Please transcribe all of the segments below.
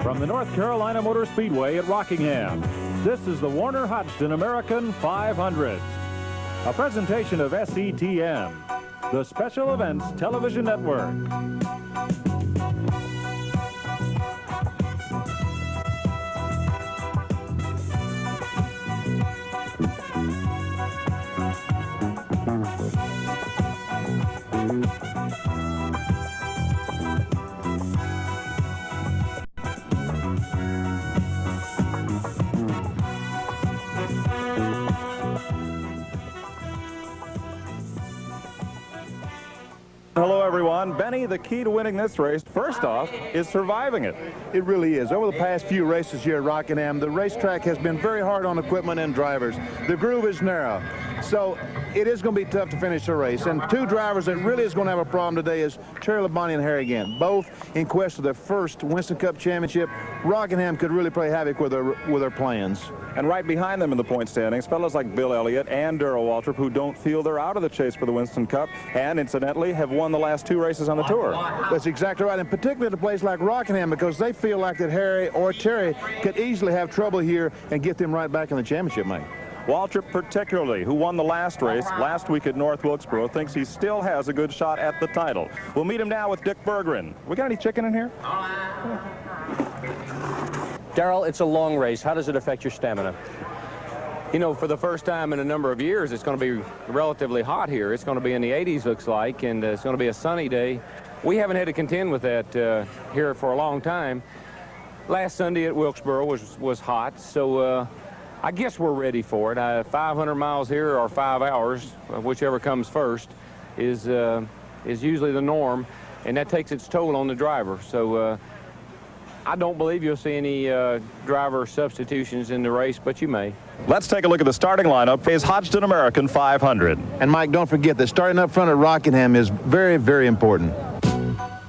From the North Carolina Motor Speedway at Rockingham, this is the Warner Hodgson American 500. A presentation of SETN, the Special Events Television Network. Hello everyone. Benny, the key to winning this race, first off, is surviving it. It really is. Over the past few races here at Rockingham, the racetrack has been very hard on equipment and drivers. The groove is narrow. So it is going to be tough to finish the race. And two drivers that really is going to have a problem today is Terry Labonte and Harry Gant, both in quest of their first Winston Cup championship. Rockingham could really play havoc with their plans. And right behind them in the point standings, fellows like Bill Elliott and Darrell Waltrip, who don't feel they're out of the chase for the Winston Cup, and incidentally have won the last two races on the tour. That's exactly right, and particularly at a place like Rockingham, because they feel like that Harry or Terry could easily have trouble here and get them right back in the championship, mate. Waltrip particularly, who won the last race last week at North Wilkesboro, thinks he still has a good shot at the title. We'll meet him now with Dick Berggren. We got any chicken in here? Darrell, it's a long race. How does it affect your stamina? You know, for the first time in a number of years, it's going to be relatively hot here. It's going to be in the 80s, looks like, and it's going to be a sunny day. We haven't had to contend with that here for a long time. Last Sunday at Wilkesboro was hot, so I guess we're ready for it. 500 miles here or 5 hours, whichever comes first, is usually the norm, and that takes its toll on the driver. So I don't believe you'll see any driver substitutions in the race, but you may. Let's take a look at the starting lineup for his Hodgson American 500. And Mike, don't forget that starting up front at Rockingham is very, very important.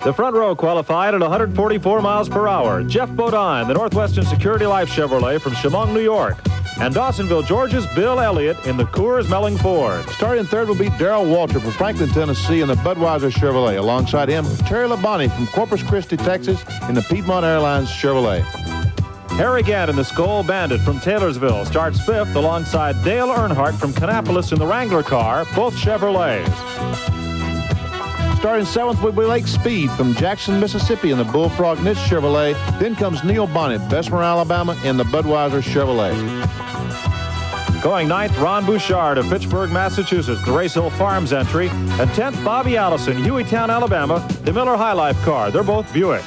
The front row qualified at 144 miles per hour. Jeff Bodine, the Northwestern Security Life Chevrolet from Chemung, New York. And Dawsonville, Georgia's Bill Elliott in the Coors Melling Ford. Starting third will be Darrell Waltrip from Franklin, Tennessee in the Budweiser Chevrolet. Alongside him, Terry Labonte from Corpus Christi, Texas in the Piedmont Airlines Chevrolet. Harry Gant in the Skoal Bandit from Taylorsville starts fifth alongside Dale Earnhardt from Kannapolis in the Wrangler car, both Chevrolets. Starting seventh will be Lake Speed from Jackson, Mississippi in the Bullfrog Niche Chevrolet. Then comes Neil Bonnet, Bessemer, Alabama in the Budweiser Chevrolet. Going ninth, Ron Bouchard of Fitchburg, Massachusetts, the Race Hill Farms entry. And 10th, Bobby Allison, Hueytown, Alabama, the Miller High Life car. They're both Buicks.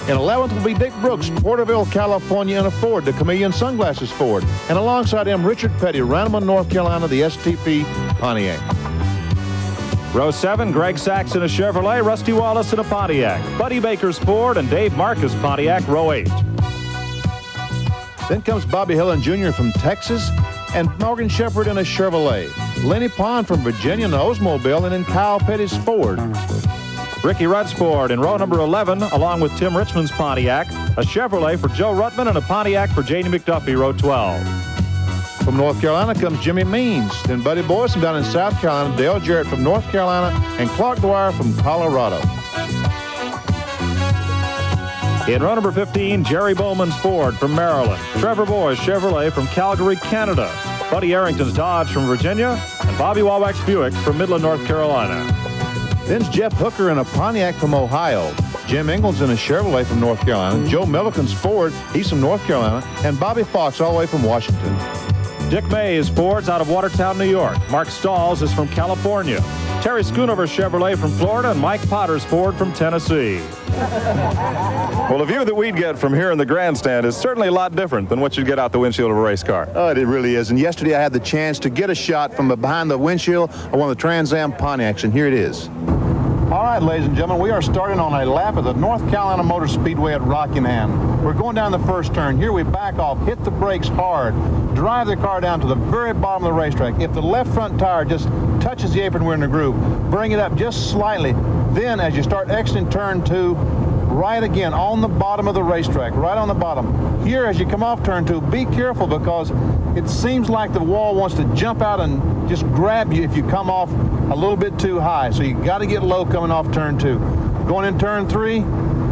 In 11th will be Dick Brooks, Porterville, California in a Ford, the Chameleon Sunglasses Ford. And alongside him, Richard Petty, Randleman, North Carolina, the STP Pontiac. Row 7, Greg Sachs in a Chevrolet, Rusty Wallace in a Pontiac. Buddy Baker's Ford and Dave Marcus Pontiac, row 8. Then comes Bobby Hillen Jr. from Texas and Morgan Shepherd in a Chevrolet. Lenny Pond from Virginia in an Oldsmobile, and then Kyle Petty's Ford. Ricky Rudd's Ford in row number 11, along with Tim Richmond's Pontiac, a Chevrolet for Joe Ruttman and a Pontiac for Janie McDuffie, row 12. From North Carolina comes Jimmy Means. Then Buddy Boyce from down in South Carolina, Dale Jarrett from North Carolina, and Clark Dwyer from Colorado. In row number 15, Jerry Bowman's Ford from Maryland, Trevor Boy's Chevrolet from Calgary, Canada, Buddy Arrington's Dodge from Virginia, and Bobby Wawak's Buick from Midland, North Carolina. Then's Jeff Hooker in a Pontiac from Ohio. Jim Ingalls in a Chevrolet from North Carolina. Joe Milliken's Ford, he's from North Carolina. And Bobby Fox all the way from Washington. Dick Mays Ford's out of Watertown, New York. Mark Stalls is from California. Terry Schoonover's Chevrolet from Florida, and Mike Potter's Ford from Tennessee. Well, the view that we'd get from here in the grandstand is certainly a lot different than what you'd get out the windshield of a race car. Oh, it really is. And yesterday I had the chance to get a shot from behind the windshield of one of the Trans Am Pontiacs, and here it is. All right, ladies and gentlemen, we are starting on a lap at the North Carolina Motor Speedway at Rockingham. We're going down the first turn. Here we back off, hit the brakes hard, drive the car down to the very bottom of the racetrack. If the left front tire just touches the apron, we're in the groove. Bring it up just slightly. Then as you start exiting turn 2, right again on the bottom of the racetrack, right on the bottom. Here, as you come off turn 2, be careful because it seems like the wall wants to jump out and just grab you if you come off a little bit too high. So you got to get low coming off turn 2. Going in turn 3,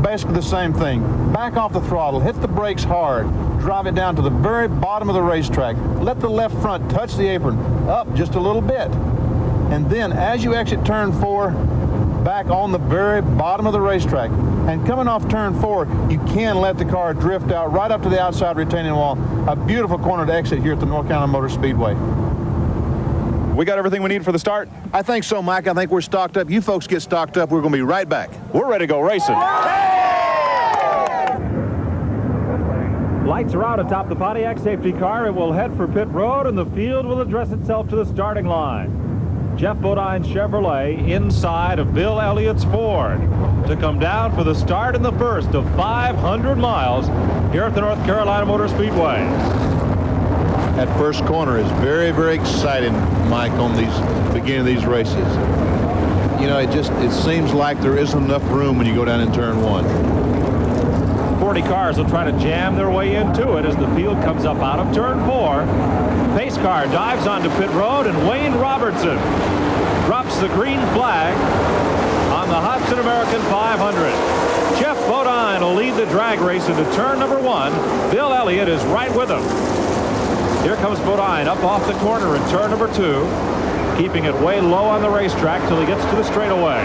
basically the same thing. Back off the throttle, hit the brakes hard, drive it down to the very bottom of the racetrack. Let the left front touch the apron, up just a little bit. And then as you exit turn 4, back on the very bottom of the racetrack. And coming off turn 4, you can let the car drift out right up to the outside retaining wall. A beautiful corner to exit here at the North Carolina Motor Speedway. We got everything we need for the start? I think so, Mike. I think we're stocked up. You folks get stocked up. We're going to be right back. We're ready to go racing. Lights are out atop the Pontiac safety car. It will head for pit road, and the field will address itself to the starting line. Jeff Bodine's Chevrolet inside of Bill Elliott's Ford to come down for the start in the first of 500 miles here at the North Carolina Motor Speedway. That first corner is very, very exciting, Mike, on these beginning of these races. You know, it seems like there isn't enough room when you go down in turn 1. 40 cars will try to jam their way into it as the field comes up out of turn 4. Pace car dives onto pit road, and Wayne Robertson drops the green flag on the Hudson American 500. Jeff Bodine will lead the drag race into turn number 1. Bill Elliott is right with him. Here comes Bodine up off the corner in turn number 2, keeping it way low on the racetrack till he gets to the straightaway.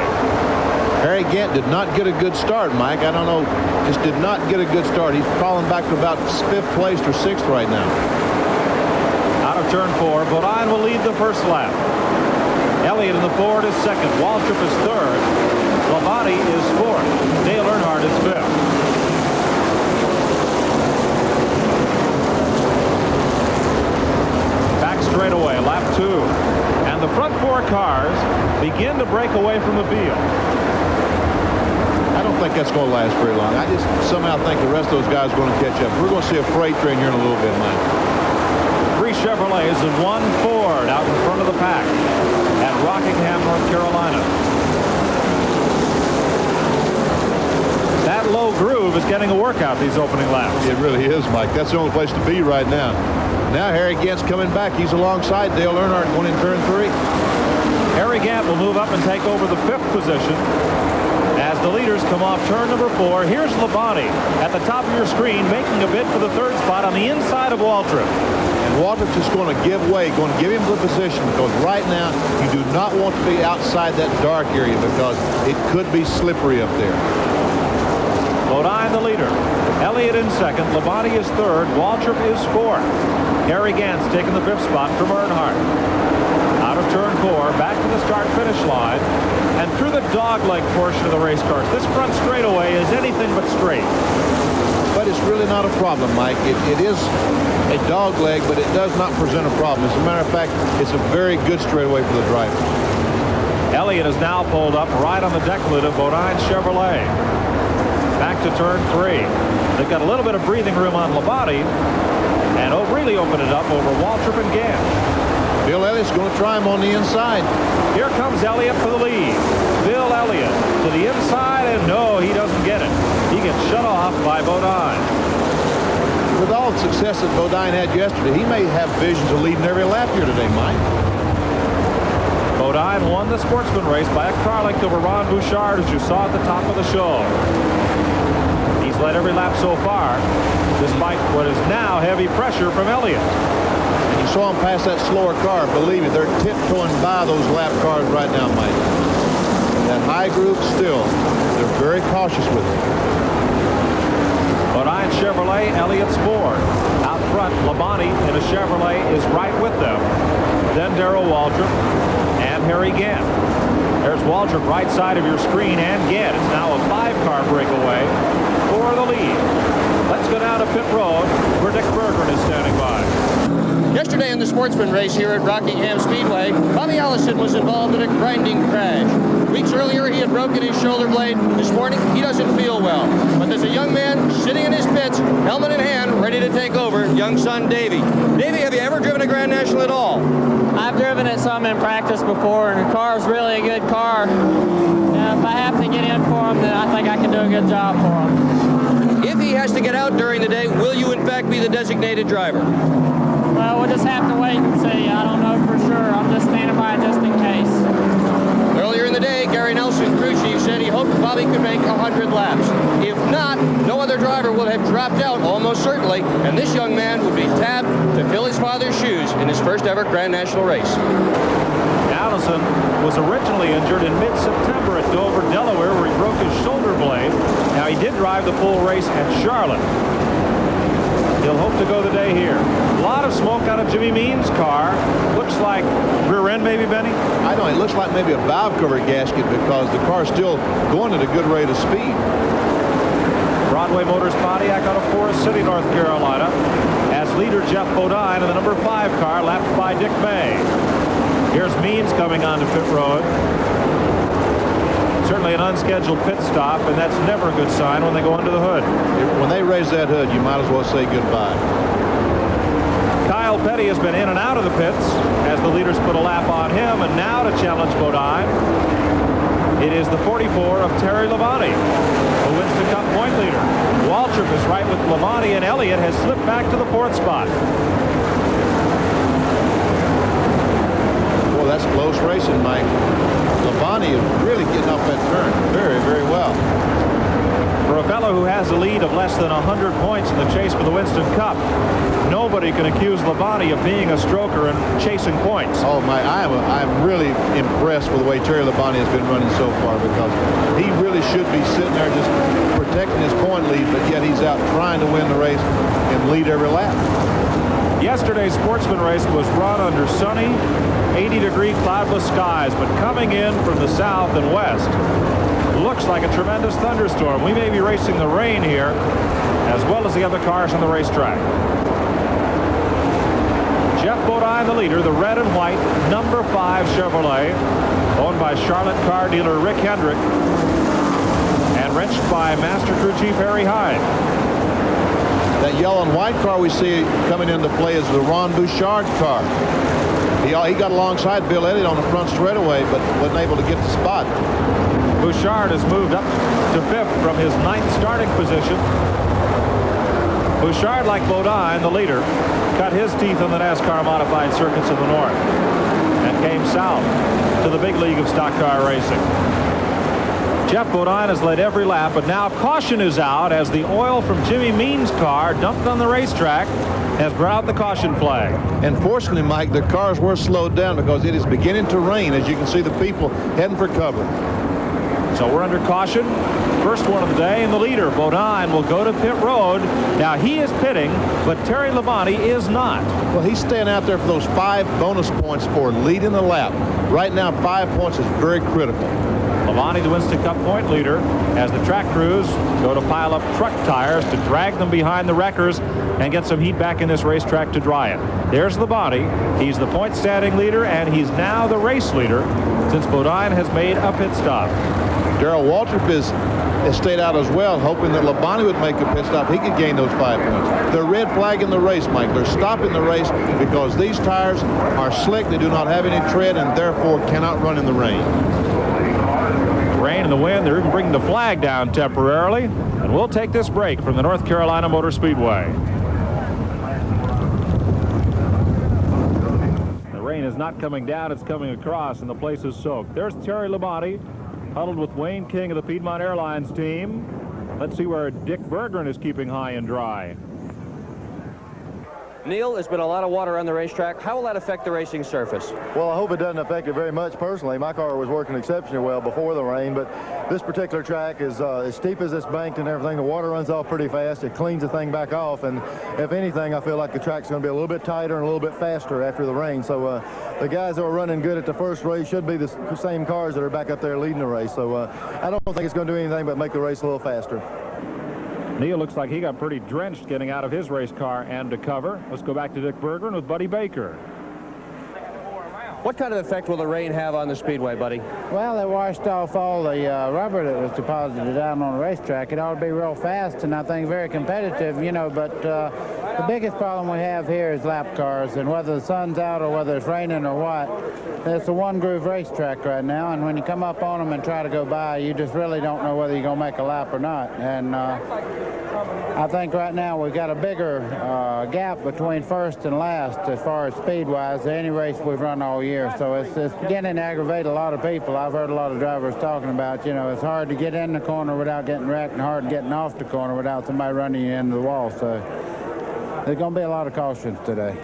Harry Gant did not get a good start, Mike. I don't know, just did not get a good start. He's crawling back to about 5th place or 6th right now. Out of turn 4, Bodine will lead the first lap. Elliott in the Ford is 2nd. Waltrip is 3rd. Labonte is 4th. Dale Earnhardt is 5th. Back straightaway, lap 2. And the front 4 cars begin to break away from the field. I don't think that's going to last very long. I just somehow think the rest of those guys are going to catch up. We're going to see a freight train here in a little bit, Mike. 3 Chevrolets and 1 Ford out in front of the pack at Rockingham, North Carolina. That low groove is getting a workout these opening laps. It really is, Mike. That's the only place to be right now. Now Harry Gant's coming back. He's alongside Dale Earnhardt going in turn 3. Harry Gant will move up and take over the 5th position as the leaders come off turn number 4. Here's Labonte at the top of your screen making a bid for the 3rd spot on the inside of Waltrip. And Waltrip's just going to give way, going to give him the position, because right now you do not want to be outside that dark area because it could be slippery up there. Bodine the leader. Elliott in 2nd. Labonte is 3rd. Waltrip is 4th. Harry Gant's taking the 5th spot from Earnhardt. Out of turn 4, back to the start-finish line, and through the dogleg portion of the race cars. This front straightaway is anything but straight. But it's really not a problem, Mike. It is a dogleg, but it does not present a problem. As a matter of fact, it's a very good straightaway for the driver. Elliott is now pulled up right on the deck lid of Bodine's Chevrolet. Back to turn 3. They've got a little bit of breathing room on Labonte, and really open it up over Waltrip and Gant. Bill Elliott's going to try him on the inside. Here comes Elliott for the lead. Bill Elliott to the inside, and no, he doesn't get it. He gets shut off by Bodine. With all the success that Bodine had yesterday, he may have visions of leading every lap here today, Mike. Bodine won the sportsman race by a car length over Ron Bouchard, as you saw at the top of the show. He's led every lap so far, despite what is now heavy pressure from Elliott. And you saw him pass that slower car. Believe me, they're tiptoeing by those lap cars right now, Mike. That high group still, they're very cautious with it. Bodine Chevrolet, Elliott's Ford. Out front, Labonte in a Chevrolet is right with them. Then Darrell Waltrip and Harry Gant. There's Waltrip right side of your screen, and Gant. It's now a 5-car breakaway for the lead. Let's go down to pit road where Dick Berggren is standing by. Yesterday in the sportsman race here at Rockingham Speedway, Bobby Allison was involved in a grinding crash. Weeks earlier, he had broken his shoulder blade. This morning, he doesn't feel well. But there's a young man sitting in his pits, helmet in hand, ready to take over, young son Davey. Davey, have you ever driven a Grand National at all? I've driven it some in practice before, and the car is really a good car. If I have to get in for him, then I think I can do a good job for him. If he has to get out during the day, will you in fact be the designated driver? Well, we'll just have to wait and see. I don't know for sure. I'm just standing by just in case. Earlier in the the day, Gary Nelson, crew chief, said he hoped Bobby could make 100 laps. If not, no other driver will have dropped out, almost certainly, and this young man would be tapped to fill his father's shoes in his first ever Grand National race. Allison was originally injured in mid-September at Dover, Delaware, where he broke his shoulder blade. Now, he did drive the full race at Charlotte. He'll hope to go the day here. A lot of smoke out of Jimmy Means' car. Looks like rear end, maybe, Benny? I don't. It looks like maybe a valve cover gasket because the car's still going at a good rate of speed. Broadway Motors Pontiac out of Forest City, North Carolina, as leader Jeff Bodine in the number 5 car, lapped by Dick May. Here's Means coming onto pit road. Certainly an unscheduled pit stop, and that's never a good sign when they go under the hood. When they raise that hood, you might as well say goodbye. Kyle Petty has been in and out of the pits as the leaders put a lap on him, and now to challenge Bodine, it is the 44 of Terry Labonte, who wins the Cup point leader. Waltrip is right with Labonte, and Elliott has slipped back to the 4th spot. Well, that's close racing, Mike. Labonte is really getting off that turn very, very well. For a fellow who has a lead of less than 100 points in the chase for the Winston Cup, nobody can accuse Labonte of being a stroker and chasing points. Oh, my, I'm really impressed with the way Terry Labonte has been running so far, because he really should be sitting there just protecting his point lead, but yet he's out trying to win the race and lead every lap. Yesterday's sportsman race was run under sunny, 80-degree cloudless skies, but coming in from the south and west, looks like a tremendous thunderstorm. We may be racing the rain here, as well as the other cars on the racetrack. Jeff Bodine, the leader, the red and white number 5 Chevrolet, owned by Charlotte car dealer Rick Hendrick, and wrenched by Master Crew Chief Harry Hyde. That yellow and white car we see coming into play is the Ron Bouchard car. He got alongside Bill Elliott on the front straightaway, but wasn't able to get the spot. Bouchard has moved up to 5th from his 9th starting position. Bouchard, like Bodine, the leader, cut his teeth on the NASCAR modified circuits of the North and came south to the big league of stock car racing. Jeff Bodine has led every lap, but now caution is out as the oil from Jimmy Means' car dumped on the racetrack has brought out the caution flag. And fortunately, Mike, the cars were slowed down because it is beginning to rain. As you can see, the people heading for cover. So we're under caution. First one of the day, and the leader, Bodine, will go to pit road. Now, he is pitting, but Terry Labonte is not. Well, he's staying out there for those 5 bonus points for leading the lap. Right now, 5 points is very critical. Labonte, the Winston Cup point leader, as the track crews go to pile up truck tires to drag them behind the wreckers and get some heat back in this racetrack to dry it. There's Labonte. He's the point standing leader, and he's now the race leader since Bodine has made a pit stop. Darrell Waltrip has stayed out as well, hoping that Labonte would make a pit stop. He could gain those 5 points. They're red flagging the race, Mike. They're stopping the race because these tires are slick. They do not have any tread and therefore cannot run in the rain. Rain and the wind, they're even bringing the flag down temporarily, and we'll take this break from the North Carolina Motor Speedway. The rain is not coming down, it's coming across, and the place is soaked. There's Terry Labonte huddled with Wayne King of the Piedmont Airlines team. Let's see where Dick Berggren is keeping high and dry. Neil, there's been a lot of water on the racetrack. How will that affect the racing surface? Well, I hope it doesn't affect it very much personally. My car was working exceptionally well before the rain, but this particular track is as steep as it's banked and everything. The water runs off pretty fast. It cleans the thing back off, and if anything, I feel like the track's going to be a little bit tighter and a little bit faster after the rain. So the guys that were running good at the first race should be the same cars that are back up there leading the race. So I don't think it's going to do anything but make the race a little faster. Neil looks like he got pretty drenched getting out of his race car and to cover. Let's go back to Dick Berggren with Buddy Baker. What kind of effect will the rain have on the speedway, Buddy? Well, they washed off all the rubber that was deposited down on the racetrack. It ought to be real fast and I think very competitive, you know, but the biggest problem we have here is lap cars, and whether the sun's out or whether it's raining or what, it's a one-groove racetrack right now, and when you come up on them and try to go by, you just really don't know whether you're going to make a lap or not. And I think right now we've got a bigger gap between first and last as far as speed-wise than any race we've run all year. So it's beginning to aggravate a lot of people. I've heard a lot of drivers talking about, you know, it's hard to get in the corner without getting wrecked and hard getting off the corner without somebody running you into the wall. So there's going to be a lot of cautions today.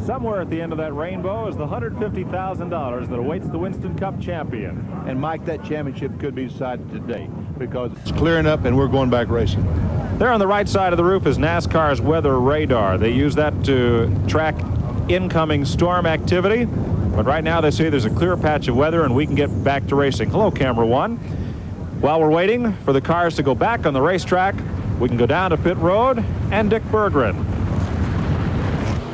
Somewhere at the end of that rainbow is the $150,000 that awaits the Winston Cup champion. And Mike, that championship could be decided today because it's clearing up and we're going back racing. There on the right side of the roof is NASCAR's weather radar. They use that to track incoming storm activity. But right now they say there's a clear patch of weather and we can get back to racing. Hello, camera one. While we're waiting for the cars to go back on the racetrack, we can go down to pit road and Dick Berggren.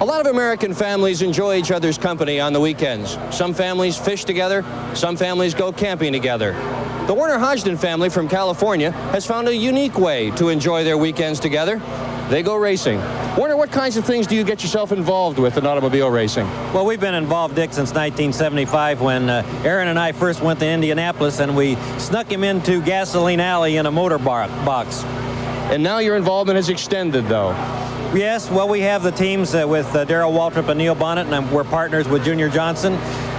A lot of American families enjoy each other's company on the weekends. Some families fish together, some families go camping together. The Warner Hodgson family from California has found a unique way to enjoy their weekends together. They go racing. Warner, what kinds of things do you get yourself involved with in automobile racing? Well, we've been involved, Dick, since 1975 when Aaron and I first went to Indianapolis and we snuck him into Gasoline Alley in a motor box. And now your involvement has extended, though. Yes, well, we have the teams with Darrell Waltrip and Neil Bonnet, and we're partners with Junior Johnson.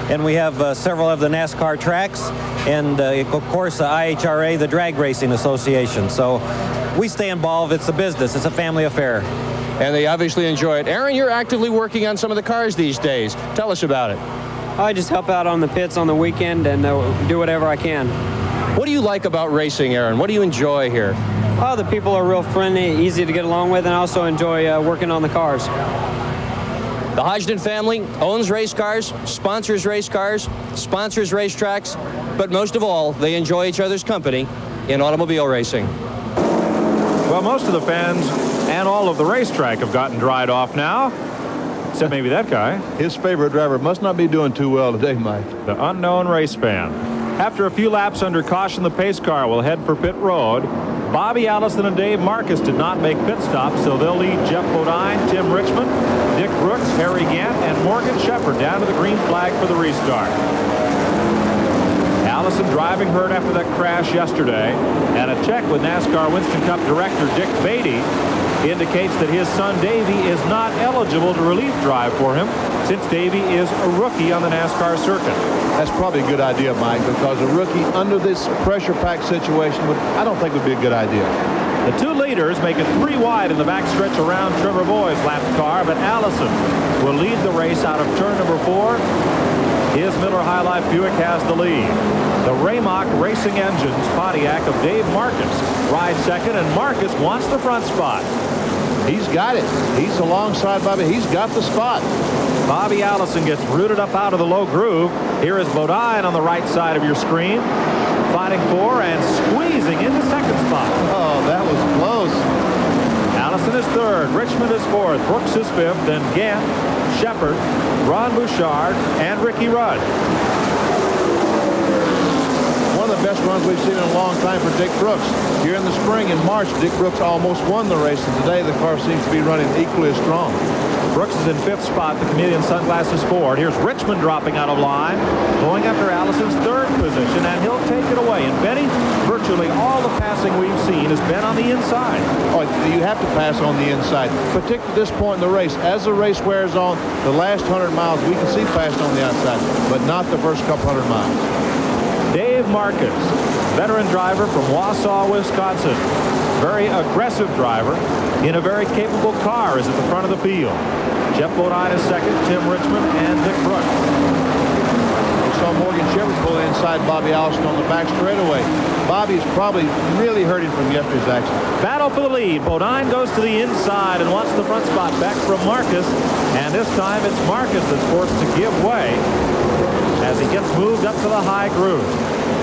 And we have several of the NASCAR tracks and, of course, IHRA, the Drag Racing Association. So we stay involved. It's a business. It's a family affair. And they obviously enjoy it. Aaron, you're actively working on some of the cars these days. Tell us about it. I just help out on the pits on the weekend and do whatever I can. What do you like about racing, Aaron? What do you enjoy here? Oh, the people are real friendly, easy to get along with, and I also enjoy working on the cars. The Hodgson family owns race cars, sponsors race cars, sponsors racetracks, but most of all, they enjoy each other's company in automobile racing. Well, most of the fans and all of the racetrack have gotten dried off now, except maybe that guy. His favorite driver must not be doing too well today, Mike. The unknown race fan. After a few laps under caution, the pace car will head for pit road. Bobby Allison and Dave Marcus did not make pit stops, so they'll lead Jeff Bodine, Tim Richmond, Dick Brooks, Harry Gant, and Morgan Shepherd down to the green flag for the restart. Allison driving hurt after that crash yesterday, and a check with NASCAR Winston Cup director Dick Beatty indicates that his son Davey is not eligible to relief drive for him since Davey is a rookie on the NASCAR circuit. That's probably a good idea, Mike, because a rookie under this pressure-packed situation I don't think would be a good idea. The two leaders make it 3 wide in the backstretch around Trevor Boyd's lapped car, but Allison will lead the race out of turn number 4. His Miller High Life Buick has the lead. The Raymock Racing Engines Pontiac of Dave Marcus rides second, and Marcus wants the front spot. He's got it. He's alongside Bobby. He's got the spot. Bobby Allison gets rooted up out of the low groove. Here is Bodine on the right side of your screen, fighting for and squeezing into second spot. Oh, that was close. Allison is third, Richmond is fourth, Brooks is fifth, then Gant, Shepherd, Ron Bouchard, and Ricky Rudd. One of the best runs we've seen in a long time for Dick Brooks. Here in the spring, in March, Dick Brooks almost won the race, and today the car seems to be running equally as strong. Brooks is in fifth spot, the Chameleon Sunglasses Ford. Here's Richmond dropping out of line, going after Allison's third position, and he'll take it away. And Benny, virtually all the passing we've seen has been on the inside. Oh, you have to pass on the inside, particularly at this point in the race. As the race wears on, the last 100 miles, we can see passed on the outside, but not the first couple 100 miles. Dave Marcus, veteran driver from Wausau, Wisconsin. Very aggressive driver in a very capable car is at the front of the field. Jeff Bodine is second, Tim Richmond, and Dick Brooks. We saw Morgan Shepherd pull inside Bobby Allison on the back straightaway. Bobby is probably really hurting from yesterday's accident. Battle for the lead. Bodine goes to the inside and wants the front spot back from Marcus. And this time it's Marcus that's forced to give way as he gets moved up to the high groove.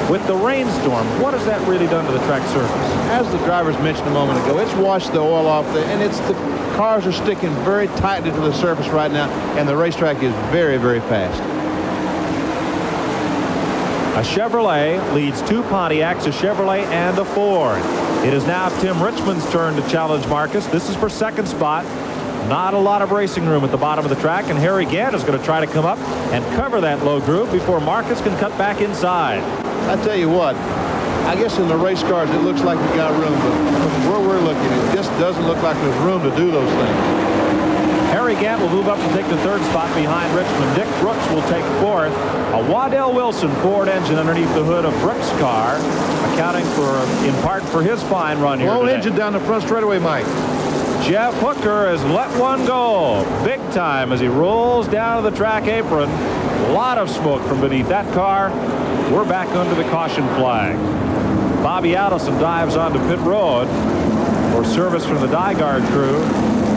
With the rainstorm, what has that really done to the track surface? As the drivers mentioned a moment ago, it's washed the oil off, and the cars are sticking very tightly to the surface right now, and the racetrack is very, very fast. A Chevrolet leads 2 Pontiacs, a Chevrolet and a Ford. It is now Tim Richmond's turn to challenge Marcus. This is for second spot. Not a lot of racing room at the bottom of the track, and Harry Gant is going to try to come up and cover that low groove before Marcus can cut back inside. I tell you what, I guess in the race cars, it looks like we got room, but from where we're looking, it just doesn't look like there's room to do those things. Harry Gant will move up to take the third spot behind Richmond. Dick Brooks will take fourth. A Waddell Wilson Ford engine underneath the hood of Brooks' car, accounting for, in part, for his fine run here Low today. engine down the front straightaway, Mike. Jeff Hooker has let one go big time as he rolls down to the track apron. A lot of smoke from beneath that car. We're back under the caution flag. Bobby Allison dives onto pit road for service from the Dygaard crew.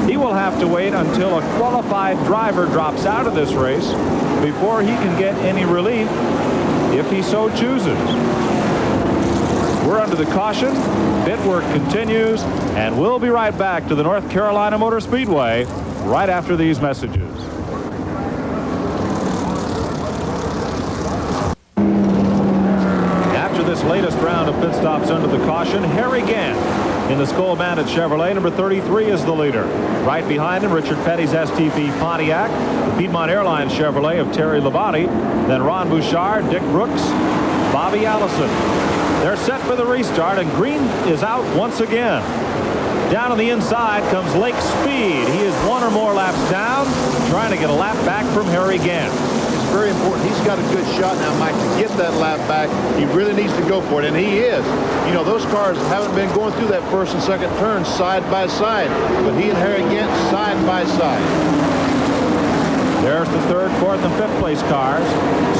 He will have to wait until a qualified driver drops out of this race before he can get any relief if he so chooses. We're under the caution. Pit work continues, and we'll be right back to the North Carolina Motor Speedway right after these messages. After this latest round of pit stops under the caution, Harry Gant in the Skull Bandit Chevrolet, number 33, is the leader. Right behind him, Richard Petty's STP Pontiac, the Piedmont Airlines Chevrolet of Terry Labonte, then Ron Bouchard, Dick Brooks, Bobby Allison. They're set for the restart, and Green is out once again. Down on the inside comes Lake Speed. He is one or more laps down, trying to get a lap back from Harry Gant. It's very important. He's got a good shot now, Mike, to get that lap back. He really needs to go for it, and he is. You know, those cars haven't been going through that first and second turn side by side, but he and Harry Gant side by side. There's the third, fourth, and fifth place cars.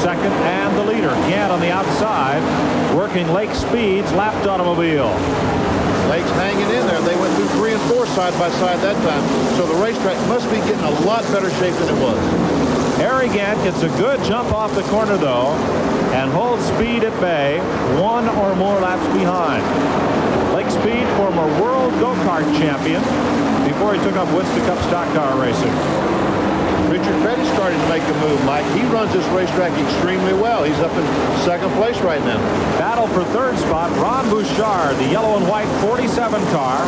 Second and the leader. Gant on the outside, working Lake Speed's lapped automobile. Lake's hanging in there. They went through 3 and 4 side by side that time. So the racetrack must be getting a lot better shape than it was. Harry Gant gets a good jump off the corner, though, and holds Speed at bay, one or more laps behind. Lake Speed, former world go-kart champion, before he took up Winston Cup stock car racing. Richard Petty started to make a move, Mike. He runs this racetrack extremely well. He's up in second place right now. Battle for third spot. Ron Bouchard, the yellow and white 47 car,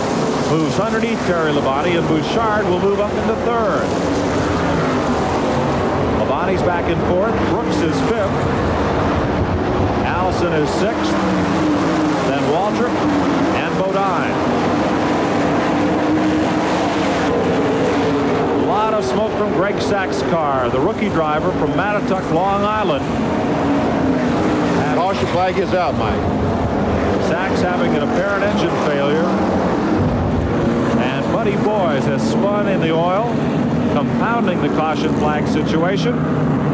moves underneath Terry Labonte, and Bouchard will move up into third. Labonte's back in fourth. Brooks is fifth. Allison is sixth. Then Waltrip and Bodine. A lot of smoke from Greg Sachs' car, the rookie driver from Mattatuck, Long Island. Caution flag is out, Mike. Sachs having an apparent engine failure. And Buddy Boys has spun in the oil, compounding the caution flag situation.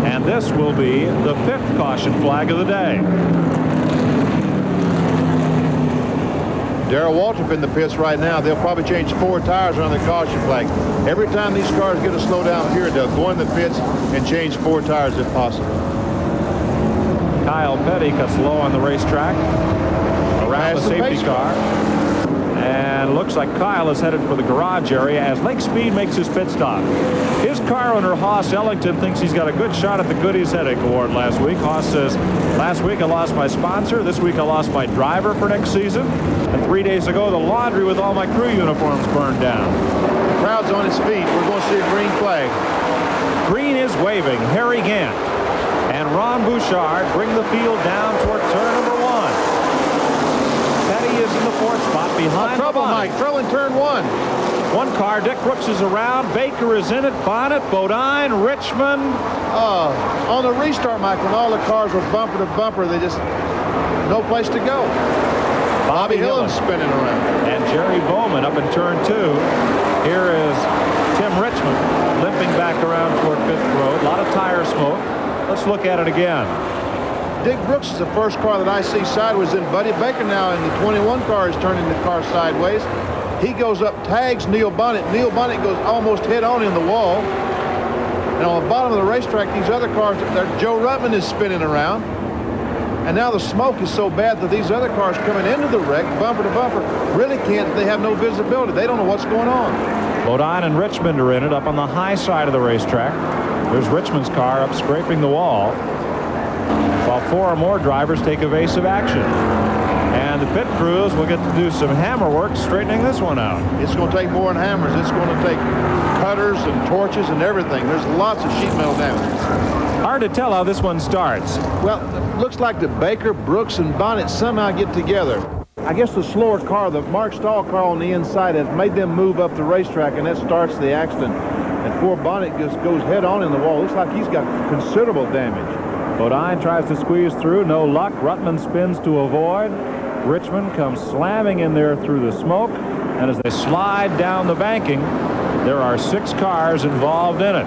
And this will be the fifth caution flag of the day. Darrell Waltrip in the pits right now. They'll probably change 4 tires on the caution flag. Every time these cars get a slow down period, they'll go in the pits and change 4 tires if possible. Kyle Petty cuts low on the racetrack around the safety car. And looks like Kyle is headed for the garage area as Lake Speed makes his pit stop. His car owner, Hoss Ellington, thinks he's got a good shot at the Goodies Headache Award last week. Hoss says, last week I lost my sponsor. This week I lost my driver for next season. And 3 days ago, the laundry with all my crew uniforms burned down. The crowd's on its feet. We're going to see a green flag. Green is waving. Harry Gant and Ron Bouchard bring the field down toward turn number 1. Petty is in the fourth spot behind trouble, Bonnet. Mike. Trouble in turn 1. One car, Dick Brooks is around. Baker is in it. Bonnet, Bodine, Richmond. On the restart, Mike, when all the cars were bumper to bumper, they just no place to go. Bobby Hillen's spinning around. And Jerry Bowman up in turn 2. Here is Tim Richmond limping back around toward Fifth Road. A lot of tire smoke. Let's look at it again. Dick Brooks is the first car that I see sideways. In Buddy Baker now in the 21 car is turning the car sideways. He goes up, tags Neil Bonnet. Neil Bonnet goes almost head on in the wall. And on the bottom of the racetrack, these other cars, Joe Ruttman is spinning around. And now the smoke is so bad that these other cars coming into the wreck, bumper to bumper, really can't, they have no visibility. They don't know what's going on. Bodine and Richmond are in it up on the high side of the racetrack. There's Richmond's car up scraping the wall, while 4 or more drivers take evasive action. And the pit crews will get to do some hammer work straightening this one out. It's going to take more than hammers. It's going to take cutters and torches and everything. There's lots of sheet metal damage. Hard to tell how this one starts. Well, it looks like the Baker, Brooks, and Bonnet somehow get together. I guess the slower car, the Mark Stahl car on the inside, has made them move up the racetrack, and that starts the accident. And poor Bonnet just goes head on in the wall. Looks like he's got considerable damage. Bodine tries to squeeze through. No luck. Ruttman spins to avoid. Richmond comes slamming in there through the smoke. And as they slide down the banking, there are 6 cars involved in it.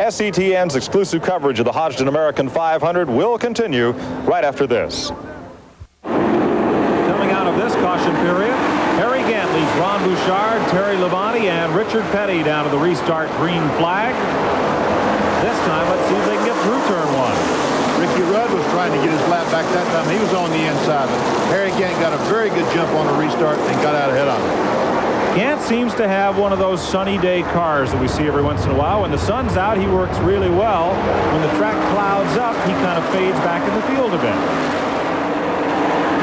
SETN's exclusive coverage of the Hodgdon American 500 will continue right after this. Coming out of this caution period, Harry Gant leads Ron Bouchard, Terry Labonte, and Richard Petty down to the restart green flag. This time, let's see if they can get through turn 1. Ricky Rudd was trying to get his lap back that time. He was on the inside. But Harry Gant got a very good jump on the restart and got out ahead of him. Gant seems to have one of those sunny day cars that we see every once in a while. When the sun's out, he works really well. When the track clouds up, he kind of fades back in the field a bit.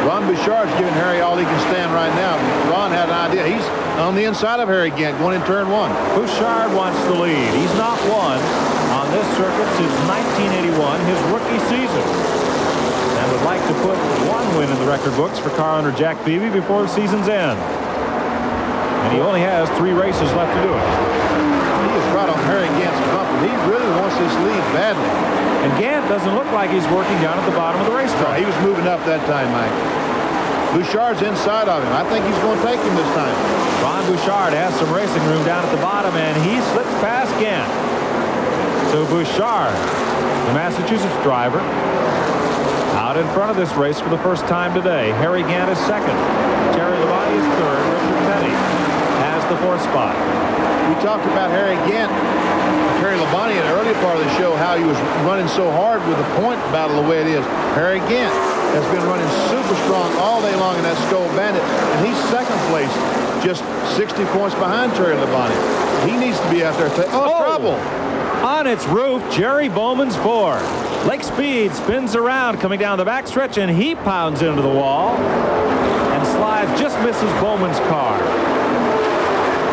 Ron Bouchard's giving Harry all he can stand right now. Ron had an idea. He's on the inside of Harry Gant going in turn 1. Bouchard wants the lead. He's not won on this circuit since 1981, his rookie season. And would like to put 1 win in the record books for car owner Jack Beebe before the season's end. And he only has 3 races left to do it. He is right on Harry Gant's bumper. He really wants this lead badly. And Gant doesn't look like he's working down at the bottom of the racetrack. No, he was moving up that time, Mike. Bouchard's inside of him. I think he's going to take him this time. Ron Bouchard has some racing room down at the bottom, and he slips past Gant. So Bouchard, the Massachusetts driver, out in front of this race for the first time today. Harry Gant is second. Terry Labonte is third. Richard Petty has the 4th spot. We talked about Harry Gant, Terry Labonte in the earlier part of the show, how he was running so hard with the point battle the way it is. Harry Gant has been running super strong all day long in that Skull Bandit, and he's second place, just 60 points behind Terry Labonte. He needs to be out there. Trouble! On its roof, Jerry Bowman's Ford. Lake Speed spins around coming down the backstretch, and he pounds into the wall and slides, just misses Bowman's car.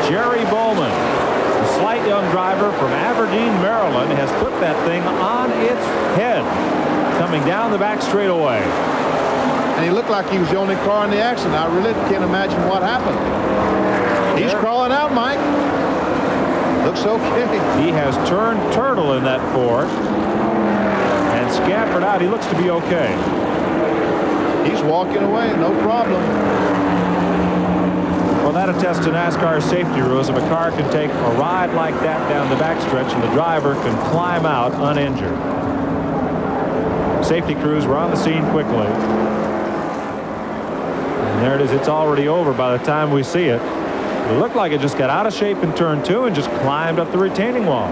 Jerry Bowman, the slight young driver from Aberdeen, Maryland, has put that thing on its head coming down the back straightaway. And he looked like he was the only car in the accident. I really can't imagine what happened. He's crawling out, Mike. Looks okay. He has turned turtle in that Ford and scampered out. He looks to be okay. He's walking away, no problem. Well, that attests to NASCAR's safety rules. If a car can take a ride like that down the backstretch and the driver can climb out uninjured. Safety crews were on the scene quickly. And there it is. It's already over by the time we see it. It looked like it just got out of shape in turn 2 and just climbed up the retaining wall.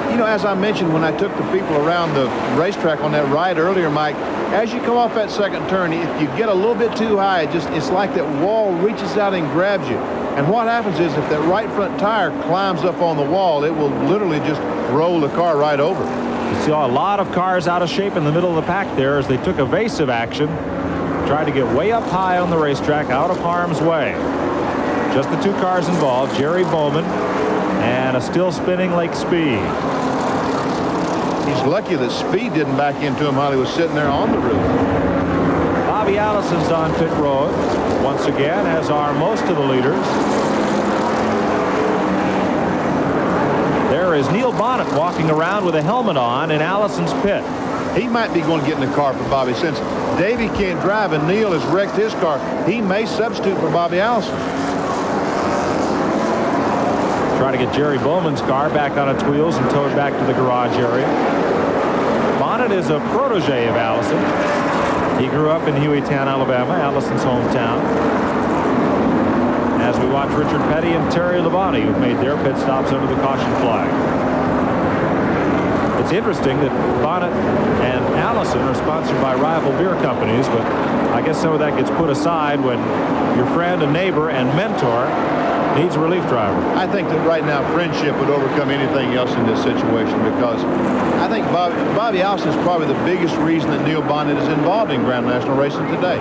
You know, as I mentioned when I took the people around the racetrack on that ride earlier, Mike, as you come off that second turn, if you get a little bit too high, it's like that wall reaches out and grabs you. And what happens is if that right front tire climbs up on the wall, it will literally just roll the car right over. You saw a lot of cars out of shape in the middle of the pack there as they took evasive action, tried to get way up high on the racetrack out of harm's way. Just the 2 cars involved, Jerry Bowman and a still spinning Lake Speed. He's lucky that Speed didn't back into him while he was sitting there on the roof. Bobby Allison's on pit road once again, as are most of the leaders. There is Neil Bonnet walking around with a helmet on in Allison's pit. He might be going to get in the car for Bobby. Since Davey can't drive and Neil has wrecked his car, he may substitute for Bobby Allison. Try to get Jerry Bowman's car back on its wheels and towed back to the garage area. Bonnet is a protege of Allison. He grew up in Hueytown, Alabama, Allison's hometown. As we watch Richard Petty and Terry Labonte, who've made their pit stops under the caution flag. It's interesting that Bonnet and Allison are sponsored by rival beer companies, but I guess some of that gets put aside when your friend and neighbor and mentor Needs a relief driver. I think that right now friendship would overcome anything else in this situation, because I think Bobby Allison is probably the biggest reason that Neil Bonnet is involved in Grand National racing today.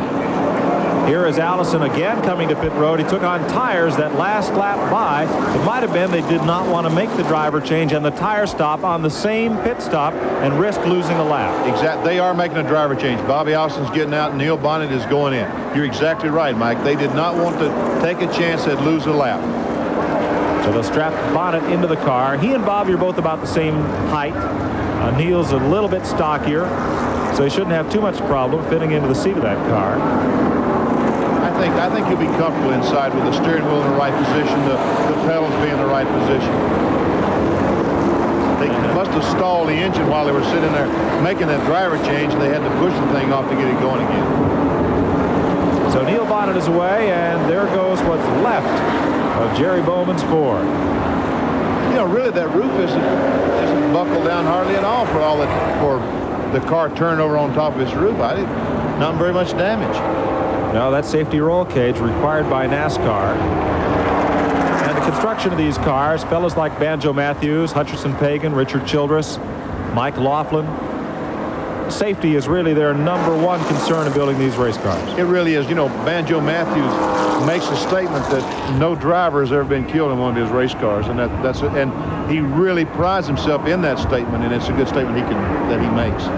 Here is Allison again coming to pit road. He took on tires that last lap by. It might have been they did not want to make the driver change and the tire stop on the same pit stop and risk losing a lap. Exactly. They are making a driver change. Bobby Allison's getting out and Neil Bonnet is going in. You're exactly right, Mike. They did not want to take a chance they'd lose a lap. So they'll strap Bonnet into the car. He and Bobby are both about the same height. Neil's a little bit stockier, so he shouldn't have too much problem fitting into the seat of that car. I think he'll be comfortable inside with the steering wheel in the right position, the pedals being in the right position. They must have stalled the engine while they were sitting there making that driver change, and they had to push the thing off to get it going again. So Neil Bonnet is away, and there goes what's left of Jerry Bowman's Ford. You know, really, that roof isn't buckled down hardly at all for the car turned over on top of its roof. Not very much damage. No, that safety roll cage required by NASCAR. And the construction of these cars, fellas like Banjo Matthews, Hutcherson Pagan, Richard Childress, Mike Laughlin, safety is really their #1 concern in building these race cars. It really is. You know, Banjo Matthews makes a statement that no driver has ever been killed in one of his race cars, and and he really prides himself in that statement, and it's a good statement that he makes.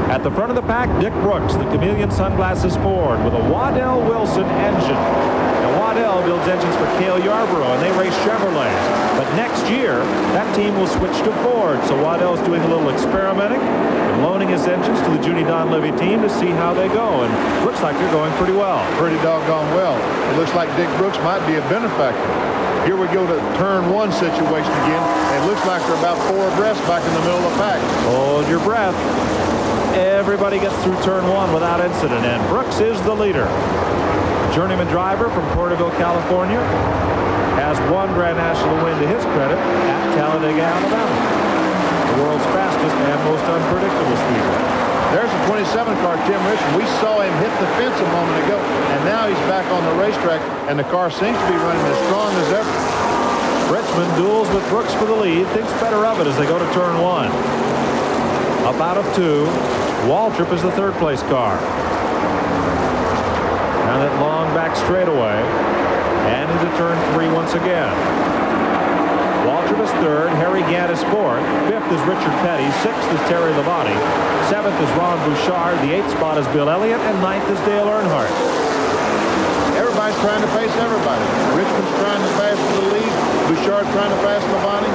At the front of the pack, Dick Brooks, the Chameleon Sunglasses Ford, with a Waddell Wilson engine. Now, Waddell builds engines for Cale Yarborough, and they race Chevrolets. But next year, that team will switch to Ford. So Waddell's doing a little experimenting and loaning his engines to the Junie Donlevy team to see how they go. And looks like they're going pretty well. Pretty doggone well. It looks like Dick Brooks might be a benefactor. Here we go to turn 1 situation again. It looks like they're about 4 abreast back in the middle of the pack. Hold your breath. Everybody gets through turn 1 without incident, and Brooks is the leader. Journeyman driver from Porterville, California, has 1 Grand National win to his credit at Talladega, Alabama. The world's fastest and most unpredictable speedway. There's a 27 car, Tim Richmond. We saw him hit the fence a moment ago, and now he's back on the racetrack, and the car seems to be running as strong as ever. Richmond duels with Brooks for the lead, thinks better of it as they go to turn 1. Up out of 2. Waltrip is the 3rd place car. Now that long back straightaway, and into turn 3 once again. Waltrip is 3rd, Harry Gant is 4th, 5th is Richard Petty, 6th is Terry Labonte, 7th is Ron Bouchard, the 8th spot is Bill Elliott, and 9th is Dale Earnhardt. Everybody's trying to face everybody. Richmond's trying to pass for the lead, Bouchard trying to pass Labonte.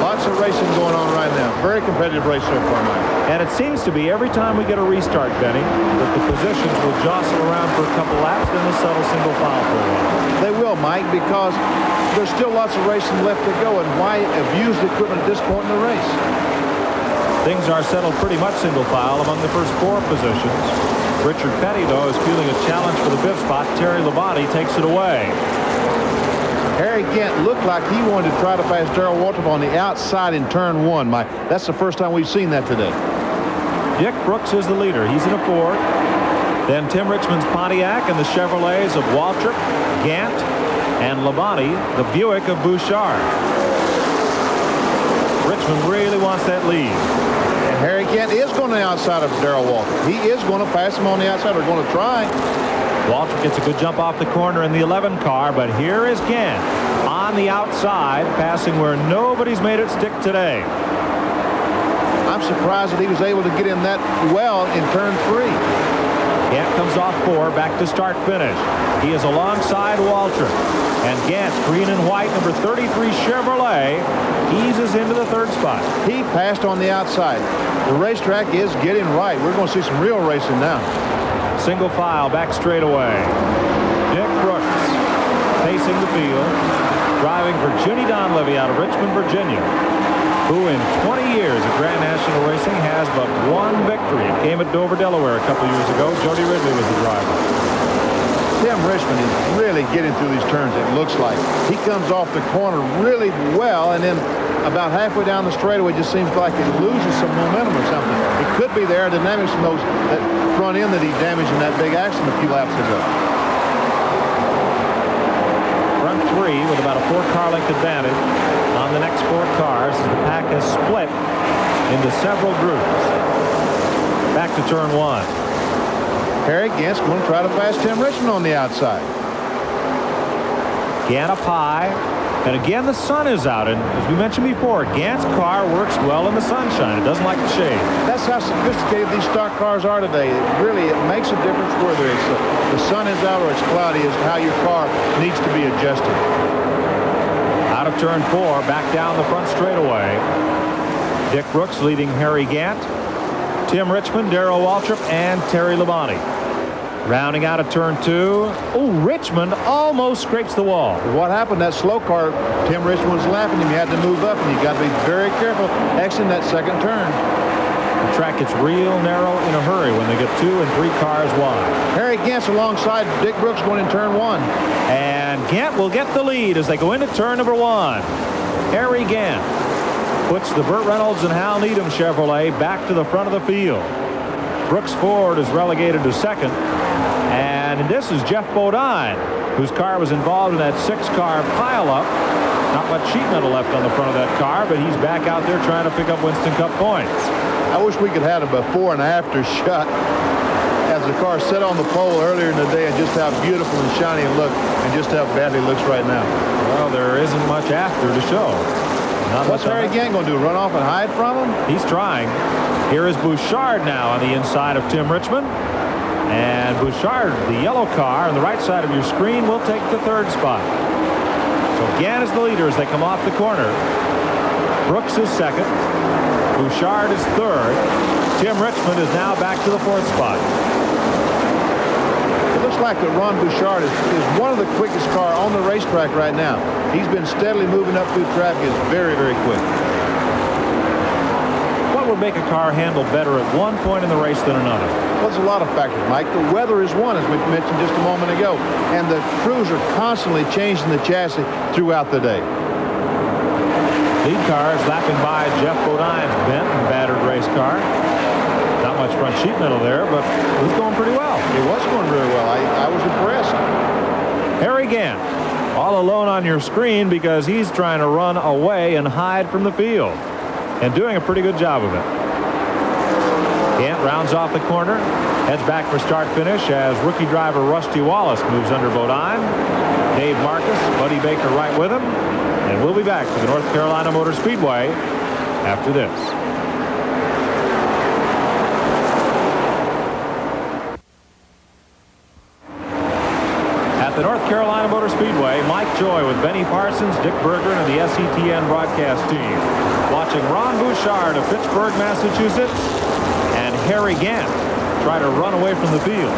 Lots of racing going on right now. Very competitive race so far, Mike. And it seems to be every time we get a restart, Benny, that the positions will jostle around for a couple laps, then they'll settle single file for a while. They will, Mike, because there's still lots of racing left to go, and why abuse the equipment at this point in the race? Things are settled pretty much single file among the first 4 positions. Richard Petty, though, is fielding a challenge for the 5th spot. Terry Labonte takes it away. Harry Gant looked like he wanted to try to pass Darrell Waltrip on the outside in turn 1, Mike. That's the first time we've seen that today. Dick Brooks is the leader. He's in a Ford. Then Tim Richmond's Pontiac and the Chevrolets of Waltrip, Gant, and Labonte, the Buick of Bouchard. Richmond really wants that lead. And Harry Gant is going to the outside of Darrell Waltrip. He is going to pass him on the outside, or going to try. Waltrip gets a good jump off the corner in the 11 car, but here is Gant on the outside, passing where nobody's made it stick today. I'm surprised that he was able to get in that well in turn 3. Gant comes off 4, back to start finish. He is alongside Waltrip, and Gant's green and white number 33 Chevrolet eases into the 3rd spot. He passed on the outside. The racetrack is getting right. We're going to see some real racing now. Single file back straightaway. Dick Brooks pacing the field, driving for Junie Donlevy out of Richmond, Virginia, who in 20 years of Grand National Racing has but 1 victory. It came at Dover, Delaware a couple years ago. Jody Ridley was the driver. Tim Richmond is really getting through these turns, it looks like. He comes off the corner really well, and then about halfway down the straightaway, it just seems like it loses some momentum or something. It could be the aerodynamics from that front end that he damaged in that big accident a few laps ago. 3 with about a 4-car length advantage on the next 4 cars as the pack has split into several groups. Back to turn 1. Harry Gant's going to try to pass Tim Richmond on the outside. Gant up high. And again, the sun is out. And as we mentioned before, Gant's car works well in the sunshine. It doesn't like the shade. That's how sophisticated these stock cars are today. It makes a difference whether it's the sun is out or it's cloudy as to how your car needs to be adjusted. Out of turn 4, back down the front straightaway. Dick Brooks leading Harry Gant, Tim Richmond, Darrell Waltrip, and Terry Labonte. Rounding out of turn 2. Oh, Richmond almost scrapes the wall. What happened? That slow car, Tim Richmond was lapping him. He had to move up, and you got to be very careful exiting that second turn. The track gets real narrow in a hurry when they get 2 and 3 cars wide. Harry Gant's alongside Dick Brooks going in turn 1. And Gant will get the lead as they go into turn number 1. Harry Gant puts the Burt Reynolds and Hal Needham Chevrolet back to the front of the field. Brooks Ford is relegated to second. And this is Jeff Bodine, whose car was involved in that 6-car pileup. Not much sheet metal left on the front of that car, but he's back out there trying to pick up Winston Cup points. I wish we could have a before and after shot as the car set on the pole earlier in the day and just how beautiful and shiny it looked and just how badly it looks right now. Well, there isn't much after to show. What's Harry Gant going to do, run off and hide from him? He's trying. Here is Bouchard now on the inside of Tim Richmond. And Bouchard, the yellow car on the right side of your screen, will take the 3rd spot. So Gant is the leader as they come off the corner. Brooks is 2nd. Bouchard is 3rd. Tim Richmond is now back to the 4th spot. It looks like that Ron Bouchard is one of the quickest car on the racetrack right now. He's been steadily moving up through traffic. Is very, very quick. What would make a car handle better at one point in the race than another? Well, there's a lot of factors, Mike. The weather is one, as we mentioned just a moment ago. And the crews are constantly changing the chassis throughout the day. Lead car is lapping by Jeff Bodine's bent and battered race car. Not much front sheet metal there, but it was going pretty well. It was going very well. I was impressed. Harry Gant, all alone on your screen because he's trying to run away and hide from the field. And doing a pretty good job of it. Gant rounds off the corner, heads back for start-finish as rookie driver Rusty Wallace moves under Bodine. Dave Marcus, Buddy Baker right with him. And we'll be back to the North Carolina Motor Speedway after this. At the North Carolina Motor Speedway, Mike Joy with Benny Parsons, Dick Berggren, and the SETN broadcast team. Watching Ron Bouchard of Fitchburg, Massachusetts, and Harry Gant try to run away from the field.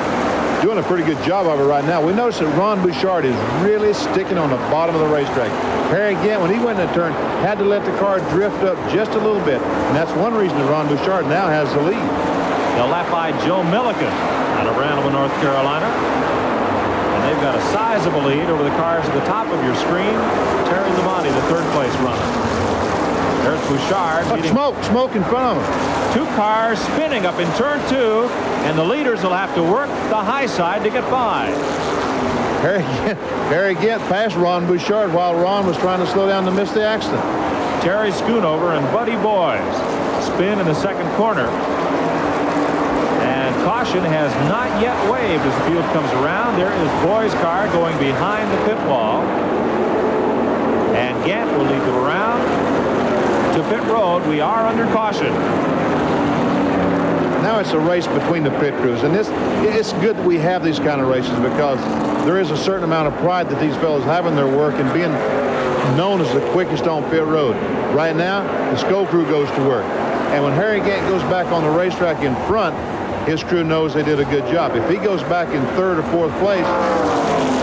Doing a pretty good job of it right now. We notice that Ron Bouchard is really sticking on the bottom of the racetrack. Harry Gant, when he went in the turn, had to let the car drift up just a little bit. And that's one reason that Ron Bouchard now has the lead. They'll lap by Joe Milliken out of Randleman, North Carolina. And they've got a sizable lead over the cars at the top of your screen. Terry Labonte, the 3rd place runner. There's Bouchard. Smoke in front of him. 2 cars spinning up in turn 2, and the leaders will have to work the high side to get by. Harry Gant passed Ron Bouchard while Ron was trying to slow down to miss the accident. Terry Schoonover and Buddy Boys spin in the 2nd corner. And caution has not yet waved as the field comes around. There is Boys' car going behind the pit wall. And Gant will lead them around to pit road. We are under caution. Now it's a race between the pit crews, and it's good that we have these kind of races because there is a certain amount of pride that these fellows have in their work and being known as the quickest on pit road. Right now, the SCO crew goes to work, and when Harry Gant goes back on the racetrack in front, his crew knows they did a good job. If he goes back in 3rd or 4th place,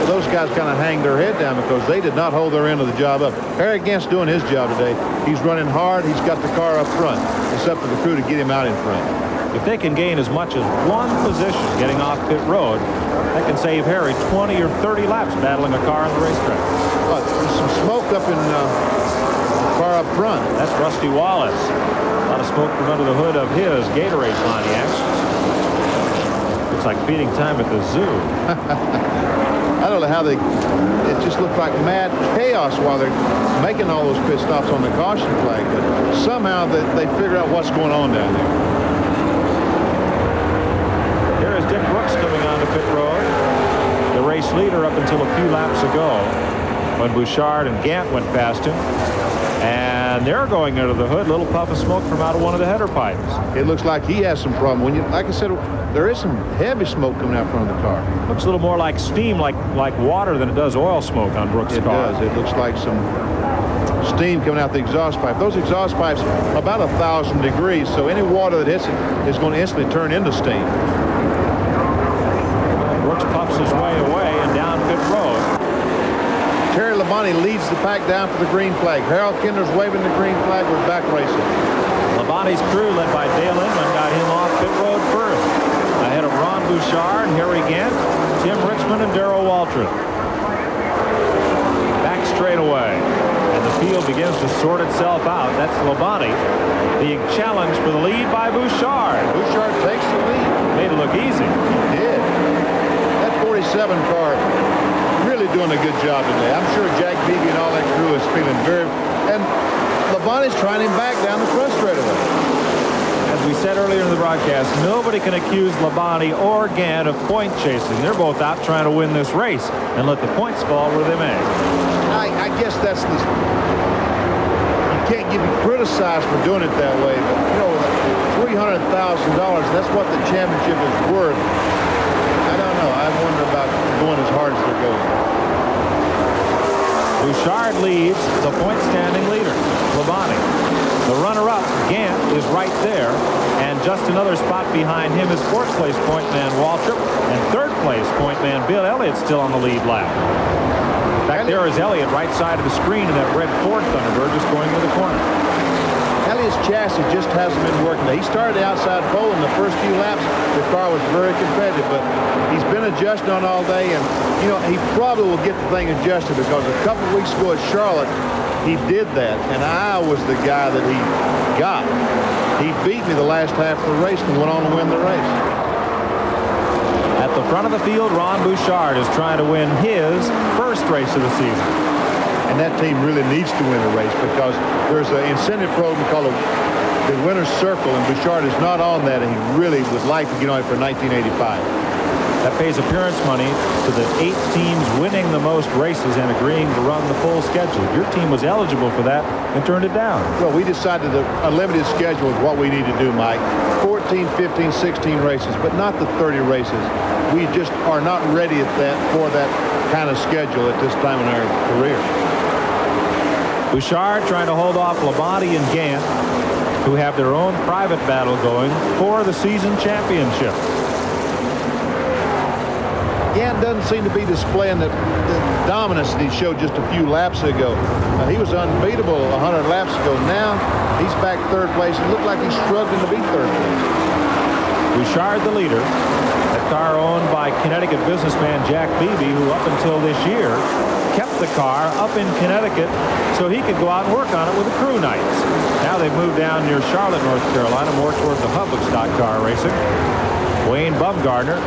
those guys kind of hang their head down because they did not hold their end of the job up. Harry Gant's doing his job today. He's running hard. He's got the car up front. It's up to the crew to get him out in front. If they can gain as much as 1 position getting off pit road, that can save Harry 20 or 30 laps battling a car on the racetrack. But there's some smoke up in the car up front. That's Rusty Wallace. A lot of smoke from under the hood of his Gatorade Pontiac. Looks like feeding time at the zoo. I don't know how it just looked like mad chaos while they're making all those pit stops on the caution flag, but somehow they figure out what's going on down there. Here is Dick Brooks coming onto pit road, the race leader up until a few laps ago when Bouchard and Gant went past him. And they're going under the hood. Little puff of smoke from out of one of the header pipes. It looks like he has some problem. Like I said, there is some heavy smoke coming out front of the car. Looks a little more like steam, like water, than it does oil smoke on Brooks' car. It does. It looks like some steam coming out the exhaust pipe. Those exhaust pipes are about 1,000 degrees, so any water that hits it is going to instantly turn into steam. Brooks puffs his way away and down pit road. Terry Labonte leads the pack down for the green flag. Harold Kinder's waving the green flag. We're back racing. Labonte's crew, led by Dale Inman, got him off pit road first. Ahead of Ron Bouchard, Harry Gant, Tim Richmond, and Darrell Waltrip. Back straight away. And the field begins to sort itself out. That's Labonte being challenged for the lead by Bouchard. Bouchard takes the lead. Made it look easy. He did. That 47 car really doing a good job today. I'm sure Jack Beebe and all that crew is feeling very... And Labonte's trying him back down the front straightaway. As we said earlier in the broadcast, nobody can accuse Labonte or Gant of point chasing. They're both out trying to win this race and let the points fall where they may. I guess that's the... You can't be criticized for doing it that way, but, you know, $300,000, that's what the championship is worth. I don't know. I wonder about going as hard as they're going. Bouchard leads the point standing leader, Labonte. The runner-up, Gant, is right there, and just another spot behind him is fourth place point man Waltrip, and third place point man Bill Elliott still on the lead lap. Back there is Elliott, right side of the screen in that red Ford Thunderbird, just going to the corner. Elliott's chassis just hasn't been working. He started the outside pole in the first few laps. The car was very competitive, but he's been adjusting on all day, and you know he probably will get the thing adjusted because a couple of weeks ago at Charlotte he did that, and I was the guy that he got. He beat me the last half of the race and went on to win the race. At the front of the field, Ron Bouchard is trying to win his first race of the season. And that team really needs to win a race because there's an incentive program called the Winner's Circle, and Bouchard is not on that, and he really would like to get on it for 1985. That pays appearance money to the 8 teams winning the most races and agreeing to run the full schedule. Your team was eligible for that and turned it down. Well, we decided that a limited schedule is what we need to do, Mike. 14, 15, 16 races, but not the 30 races. We just are not ready for that kind of schedule at this time in our career. Bouchard trying to hold off Labonte and Gant, who have their own private battle going for the season championship. Gant doesn't seem to be displaying the dominance that he showed just a few laps ago. He was unbeatable 100 laps ago. Now he's back third place. It looked like he's struggling to beat third place. Bouchard the leader. A car owned by Connecticut businessman Jack Beebe, who up until this year kept the car up in Connecticut so he could go out and work on it with the crew nights. Now they've moved down near Charlotte, North Carolina, more towards the hub of stock car racing. Wayne Bumgardner,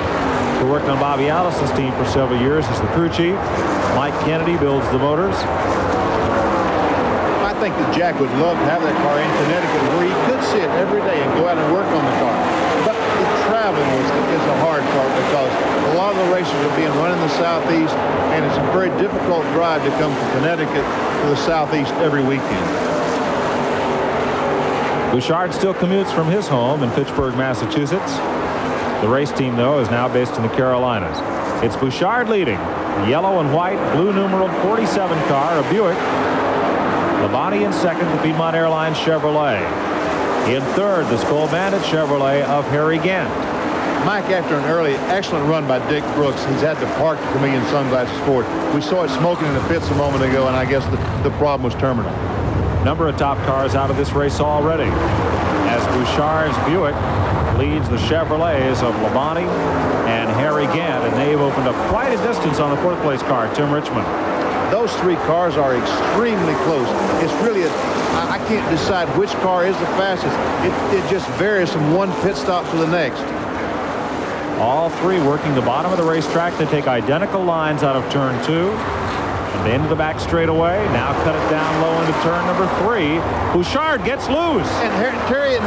who worked on Bobby Allison's team for several years, is the crew chief. Mike Kennedy builds the motors. I think that Jack would love to have that car in Connecticut where he could sit every day and go out and work on the car. But the traveling is the hard part because a lot of the races are being run in the Southeast, and it's a very difficult drive to come from Connecticut to the Southeast every weekend. Bouchard still commutes from his home in Fitchburg, Massachusetts. The race team, though, is now based in the Carolinas. It's Bouchard leading. Yellow and white, blue numeral 47 car, a Buick. Labonte in second, the Piedmont Airlines Chevrolet. In third, the Skull Bandit Chevrolet of Harry Gant. Mike, after an early excellent run by Dick Brooks, he's had to park the Chameleon Sunglasses Ford. We saw it smoking in the pits a moment ago, and I guess the problem was terminal. Number of top cars out of this race already, as Bouchard's Buick leads the Chevrolets of Labonte and Harry Gant, and they've opened up quite a distance on the fourth place car, Tim Richmond. Those three cars are extremely close. It's really I can't decide which car is the fastest. It just varies from one pit stop to the next. All three working the bottom of the racetrack. They take identical lines out of turn 2. And into the back straightaway. Now cut it down low into turn number 3. Bouchard gets loose. And Terry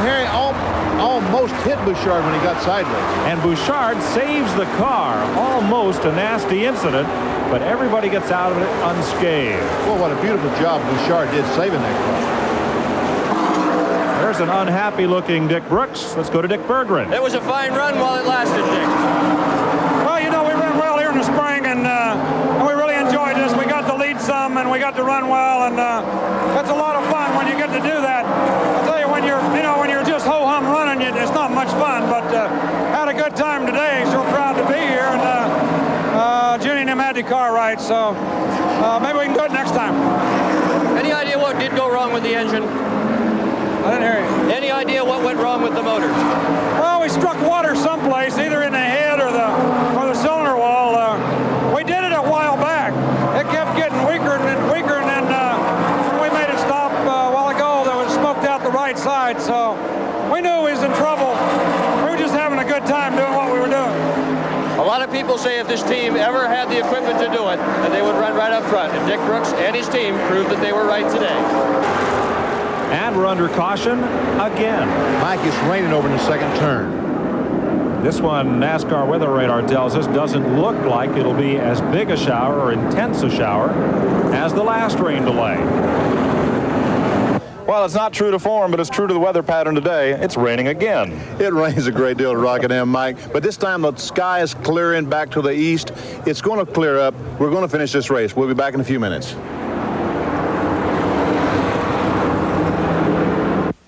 almost hit Bouchard when he got sideways. And Bouchard saves the car. Almost a nasty incident, but everybody gets out of it unscathed. Well, what a beautiful job Bouchard did saving that car. There's an unhappy-looking Dick Brooks. Let's go to Dick Berggren. It was a fine run while it lasted, Dick. Well, you know, we ran well here in the spring, and we really enjoyed this. We got to lead some, and we got to run well, and that's a lot of fun when you get to do that. I'll tell you, when you're just ho-hum running, it's not much fun, but had a good time today. So proud to be here, and Ginny and him had the car right, so maybe we can do it next time. Any idea what did go wrong with the engine? I didn't hear you. Any idea what went wrong with the motor? Well, we struck water someplace, either in the head or the cylinder wall. We did it a while back. It kept getting weaker and then when we made it stop a while ago, there was smoked out the right side, so we knew we was in trouble. We were just having a good time doing what we were doing. A lot of people say if this team ever had the equipment to do it, that they would run right up front. And Dick Brooks and his team proved that they were right today. And we're under caution again. Mike, it's raining over in the second turn. This one, NASCAR weather radar tells us, doesn't look like it'll be as big a shower or intense a shower as the last rain delay. Well, it's not true to form, but it's true to the weather pattern today. It's raining again. It rains a great deal at Rockingham, Mike, but this time the sky is clearing back to the east. It's going to clear up. We're going to finish this race. We'll be back in a few minutes.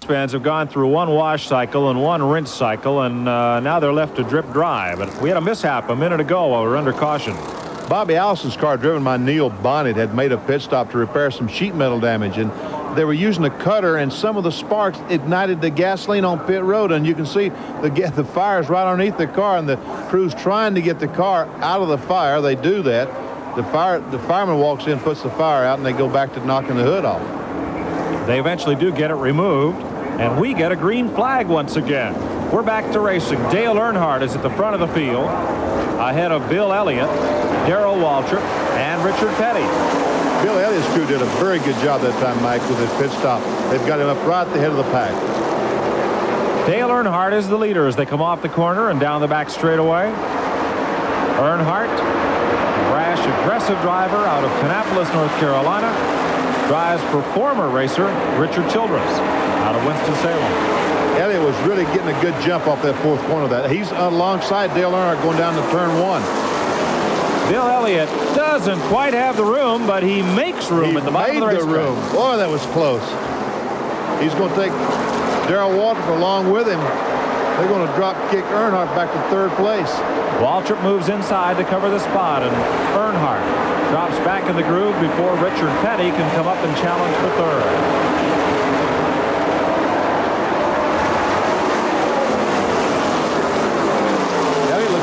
Fans have gone through one wash cycle and one rinse cycle, and now they're left to drip dry. But we had a mishap a minute ago while we were under caution. Bobby Allison's car, driven by Neil Bonnet, had made a pit stop to repair some sheet metal damage, and they were using a cutter, and some of the sparks ignited the gasoline on pit road, and you can see the fire's right underneath the car, and the crew's trying to get the car out of the fire. They do that. The fireman walks in, puts the fire out, and they go back to knocking the hood off. They eventually do get it removed, and we get a green flag once again. We're back to racing. Dale Earnhardt is at the front of the field, ahead of Bill Elliott, Darrell Waltrip, and Richard Petty. Bill Elliott's crew did a very good job that time, Mike, with his pit stop. They've got him up right at the head of the pack. Dale Earnhardt is the leader as they come off the corner and down the back straightaway. Earnhardt, brash, aggressive driver out of Kannapolis, North Carolina, drives for former racer Richard Childress out of Winston-Salem. Elliott was really getting a good jump off that fourth corner. He's alongside Dale Earnhardt going down to turn 1. Bill Elliott doesn't quite have the room, but he makes room at the bottom of the racetrack. Boy, that was close. He's going to take Darrell Waltrip along with him. They're going to drop kick Earnhardt back to third place. Waltrip moves inside to cover the spot, and Earnhardt drops back in the groove before Richard Petty can come up and challenge for third.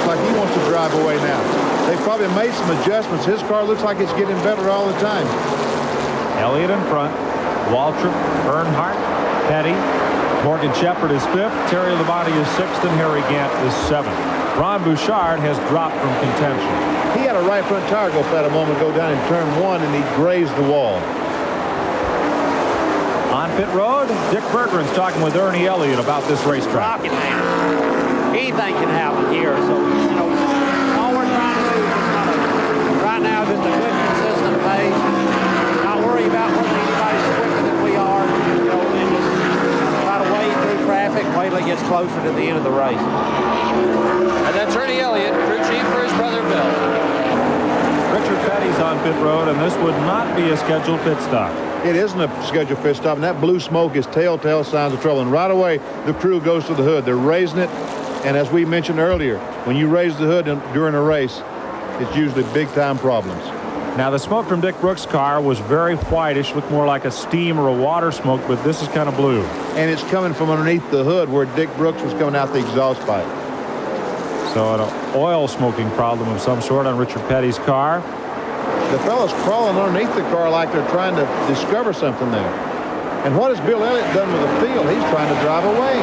Like he wants to drive away now. They've probably made some adjustments. His car looks like it's getting better all the time. Elliott in front, Waltrip, Earnhardt, Petty, Morgan Shepherd is 5th, Terry Labonte is 6th, and Harry Gant is 7th. Ron Bouchard has dropped from contention. He had a right front tire go flat a moment ago down in turn 1, and he grazed the wall. On pit road, Dick Berggren's talking with Ernie Elliott about this racetrack. Anything can happen here, so all we're trying to do is right now just a good consistent pace, not worry about whether anybody's quicker than we are, and just try to wade through traffic, wait till it gets closer to the end of the race. And that's Ernie Elliott, crew chief for his brother Bill. Richard Petty's on pit road, and this would not be a scheduled pit stop. It isn't a scheduled pit stop, and that blue smoke is telltale signs of trouble. And right away, the crew goes to the hood. They're raising it. And as we mentioned earlier, when you raise the hood during a race, it's usually big-time problems. Now, the smoke from Dick Brooks' car was very whitish, looked more like a steam or a water smoke, but this is kind of blue. And it's coming from underneath the hood where Dick Brooks was coming out the exhaust pipe. So an oil smoking problem of some sort on Richard Petty's car. The fellow's crawling underneath the car like they're trying to discover something there. And what has Bill Elliott done with the field? He's trying to drive away.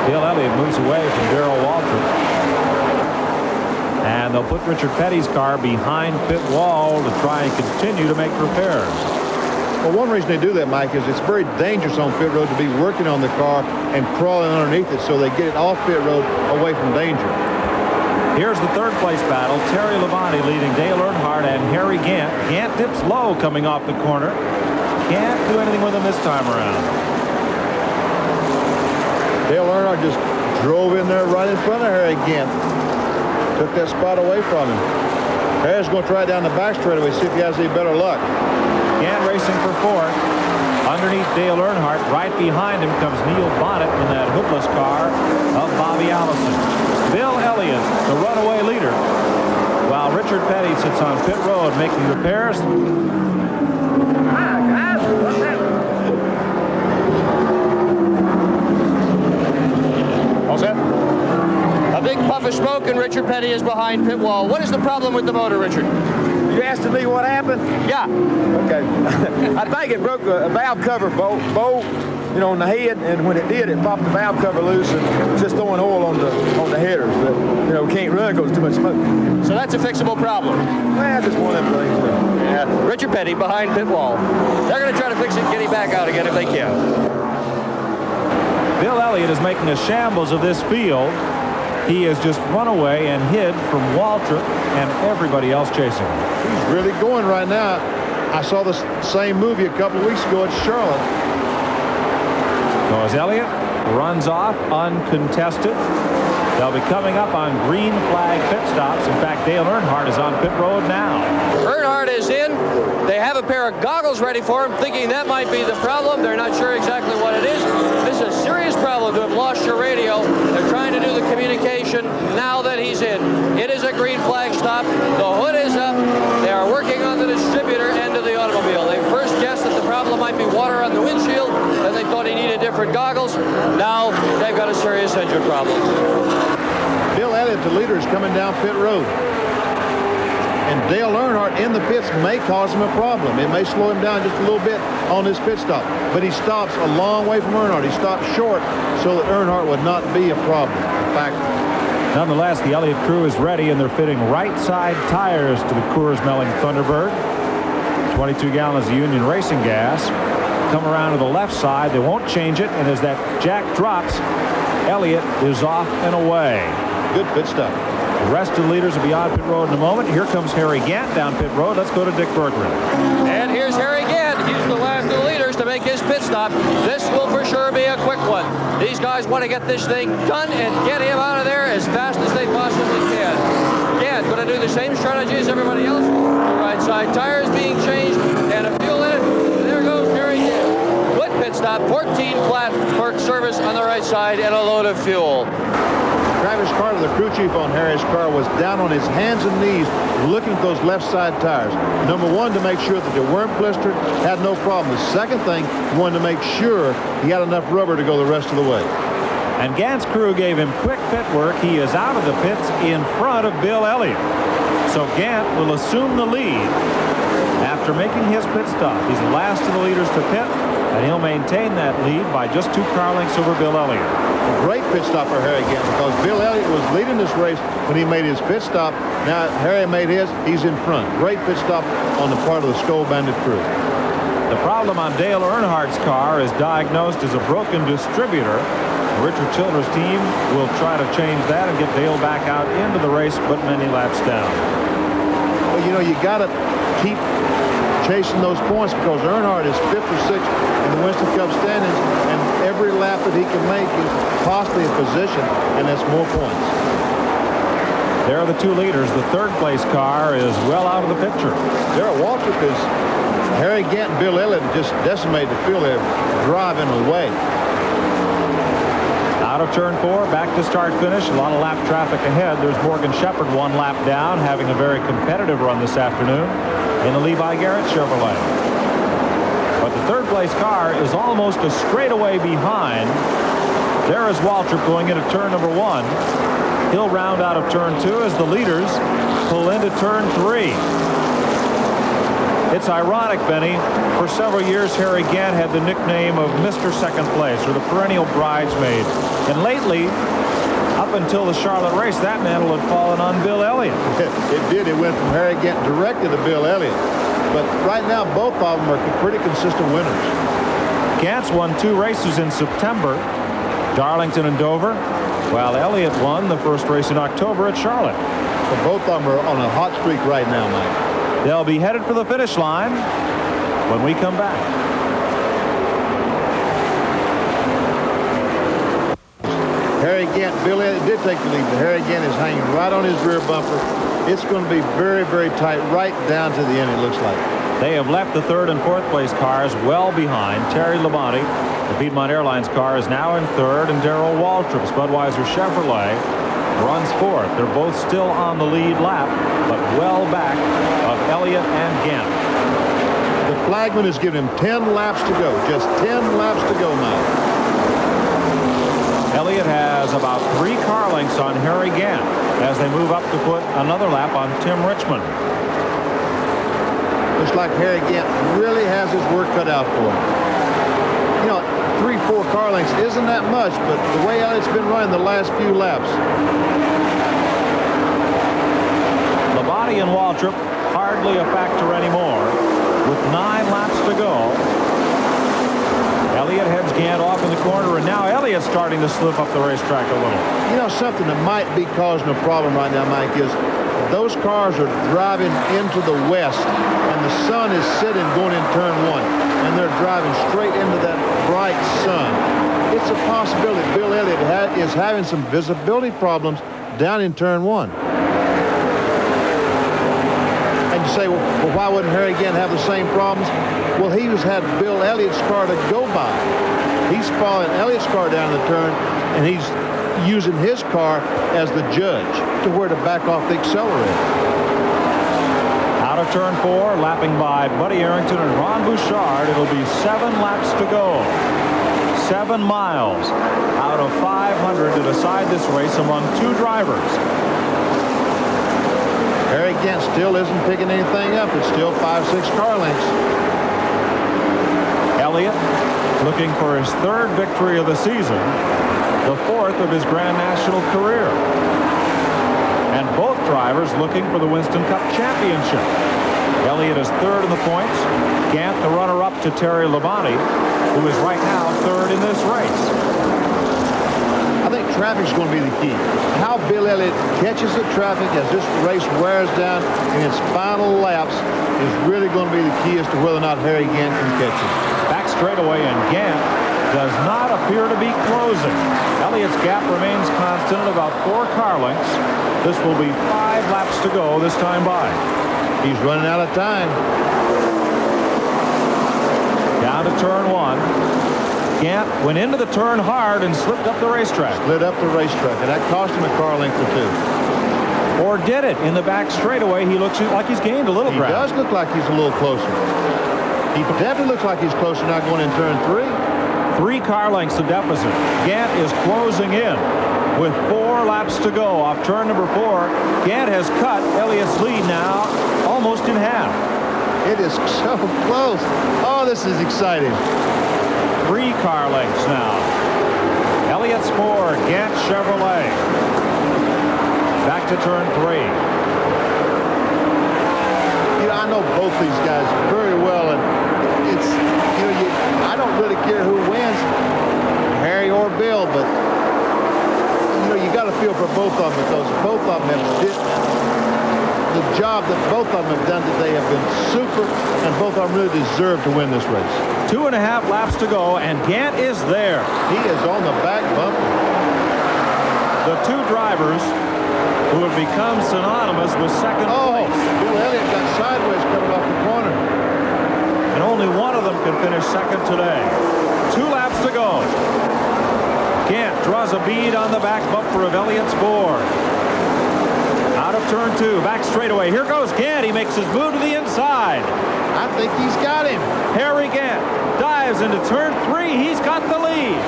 Bill Elliott moves away from Darrell Waltrip. And they'll put Richard Petty's car behind pit wall to try and continue to make repairs. Well, one reason they do that, Mike, is it's very dangerous on pit road to be working on the car and crawling underneath it, so they get it off pit road away from danger. Here's the third place battle. Terry Labonte leading Dale Earnhardt and Harry Gant. Gant dips low coming off the corner. Can't do anything with him this time around. Dale Earnhardt just drove in there right in front of Harry Gant. Took that spot away from him. Harry's going to try down the back straightaway, see if he has any better luck. Gant racing for fourth. Underneath Dale Earnhardt, right behind him comes Neil Bonnet in that hoopless car of Bobby Allison. Bill Elliott, the runaway leader, while Richard Petty sits on pit road making repairs. All set? A big puff of smoke and Richard Petty is behind pit wall. What is the problem with the motor, Richard? You asking me what happened? Yeah. Okay. I think it broke a valve cover bolt, you know, on the head, and when it did, it popped the valve cover loose and just throwing oil on the headers. But, you know, can't run because too much smoke. So that's a fixable problem. Well, just one of them things. Yeah. Richard Petty behind pit wall. They're going to try to fix it and get him back out again if they can. Bill Elliott is making a shambles of this field. He has just run away and hid from Waltrip and everybody else chasing him. He's really going right now. I saw the same movie a couple of weeks ago at Charlotte. So as Elliott runs off uncontested, they'll be coming up on green flag pit stops. In fact, Dale Earnhardt is on pit road now. Earnhardt is in. They have a pair of goggles ready for him, thinking that might be the problem. They're not sure exactly what it is. This is a serious problem to have lost your radio. They're trying to do the communication now that he's in. It is a green flag stop. The hood is up. They are working on the distributor end of the automobile. They first guessed that the problem might be water on the windshield, and they thought he needed different goggles. Now they've got a serious engine problem. Bill Elliott, the leader, is coming down pit road. And Dale Earnhardt in the pits may cause him a problem. It may slow him down just a little bit on his pit stop. But he stops a long way from Earnhardt. He stops short so that Earnhardt would not be a problem. In fact, nonetheless, the Elliott crew is ready, and they're fitting right side tires to the Coors Melling Thunderbird. 22 gallons of Union Racing gas. Come around to the left side. They won't change it. And as that jack drops, Elliott is off and away. Good pit stop. The rest of the leaders will be on pit road in a moment. Here comes Harry Gant down pit road. Let's go to Dick Berggren. And here's Harry Gant. He's the last of the leaders to make his pit stop. This will for sure be a quick one. These guys want to get this thing done and get him out of there as fast as they possibly can. Gant going to do the same strategy as everybody else. The right side tires being changed and a fuel in it. There goes Harry Gant. Good pit stop. 14 flat for service on the right side and a load of fuel. Travis Carter, the crew chief on Harry's car, was down on his hands and knees looking at those left side tires. Number one, to make sure that they weren't blistered, had no problem. The second thing, he wanted to make sure he had enough rubber to go the rest of the way. And Gant's crew gave him quick pit work. He is out of the pits in front of Bill Elliott. So Gant will assume the lead after making his pit stop. He's the last of the leaders to pit, and he'll maintain that lead by just 2 car lengths over Bill Elliott. A great pit stop for Harry Gant, because Bill Elliott was leading this race when he made his pit stop. Now Harry made his, he's in front. Great pit stop on the part of the Skull Bandit crew. The problem on Dale Earnhardt's car is diagnosed as a broken distributor. Richard Childress' team will try to change that and get Dale back out into the race, but many laps down. Well, you know, you got to keep chasing those points, because Earnhardt is 5th or 6th in the Winston Cup standings, and every lap that he can make is possibly a position, and that's more points. There are the 2 leaders. The third place car is well out of the picture. Darrell Waltrip is Harry Gant and Bill Elliott just decimated the field there, driving away. Out of turn 4, back to start finish. A lot of lap traffic ahead. There's Morgan Shepherd 1 lap down, having a very competitive run this afternoon in the Levi Garrett Chevrolet. But the third place car is almost a straightaway behind. There is Waltrip going into turn number 1. He'll round out of turn 2 as the leaders pull into turn 3. It's ironic, Benny. For several years, Harry Gant had the nickname of Mr. Second Place, or the perennial bridesmaid. And lately, up up until the Charlotte race, that mantle had fallen on Bill Elliott. It did. It went from Harry Gant directly to Bill Elliott. But right now, both of them are pretty consistent winners. Gant's won 2 races in September, Darlington and Dover, while Elliott won the first race in October at Charlotte. So both of them are on a hot streak right now, Mike. They'll be headed for the finish line when we come back. Harry Gant, Bill Elliott did take the lead, but Harry Gant is hanging right on his rear bumper. It's going to be very, very tight right down to the end, it looks like. They have left the 3rd and 4th place cars well behind. Terry Labonte, the Piedmont Airlines car, is now in 3rd, and Darrell Waltrip's Budweiser Chevrolet runs 4th. They're both still on the lead lap, but well back of Elliott and Gant. The flagman has given him 10 laps to go. Just 10 laps to go now. Elliott has about 3 car lengths on Harry Gant as they move up to put another lap on Tim Richmond. Looks like Harry Gant really has his work cut out for him. You know, 3-4 car lengths isn't that much, but the way Elliott's been running the last few laps. Labonte and Waltrip hardly a factor anymore with 9 laps to go. Elliott heads Gant off in the corner, and now Elliott's starting to slip up the racetrack a little. You know, something that might be causing a problem right now, Mike, is those cars are driving into the west, and the sun is setting going in turn 1, and they're driving straight into that bright sun. It's a possibility Bill Elliott is having some visibility problems down in turn 1. And you say, well, why wouldn't Harry Gant have the same problems? Well, he had Bill Elliott's car to go by. He's following Elliott's car down the turn, and he's using his car as the judge to where to back off the accelerator. Out of turn 4, lapping by Buddy Arrington and Ron Bouchard. It'll be 7 laps to go. 7 miles out of 500 to decide this race among 2 drivers. Harry Gant still isn't picking anything up. It's still 5-6 car lengths. Elliott looking for his 3rd victory of the season, the 4th of his Grand National career. And both drivers looking for the Winston Cup championship. Elliott is 3rd in the points. Gant the runner-up to Terry Labonte, who is right now 3rd in this race. I think traffic's going to be the key. How Bill Elliott catches the traffic as this race wears down in its final laps is really going to be the key as to whether or not Harry Gant can catch him. Back straightaway, and Gant does not appear to be closing. Elliott's gap remains constant at about 4 car lengths. This will be 5 laps to go this time by. He's running out of time. Down to turn 1. Gant went into the turn hard and slipped up the racetrack. Slid up the racetrack, and that cost him a car length or 2. Or did it? In the back straightaway, he looks like he's gained a little ground. He does look like he's a little closer. He definitely looks like he's closer now going in turn 3. 3 car lengths of deficit. Gant is closing in with 4 laps to go off turn number 4. Gant has cut Elliott's lead now almost in half. It is so close. Oh, this is exciting. 3 car lengths now. Elliott's 4, Gant Chevrolet. Back to turn 3. You know, I know both these guys very well, and it's, you know, I don't really care who wins, Harry or Bill, but you know, you got to feel for both of them because both of them have did the job that both of them have done today have been super, and both of them really deserve to win this race. 2.5 laps to go, and Gant is there. He is on the back bumper. The 2 drivers who have become synonymous with second place. Bill Elliott got sideways coming off the corner. And only one of them can finish second today. 2 laps to go. Gant draws a bead on the back bumper of Elliott's 4. Out of turn 2, back straightaway. Here goes Gant. He makes his move to the inside. I think he's got him. Harry Gant dives into turn 3. He's got the lead.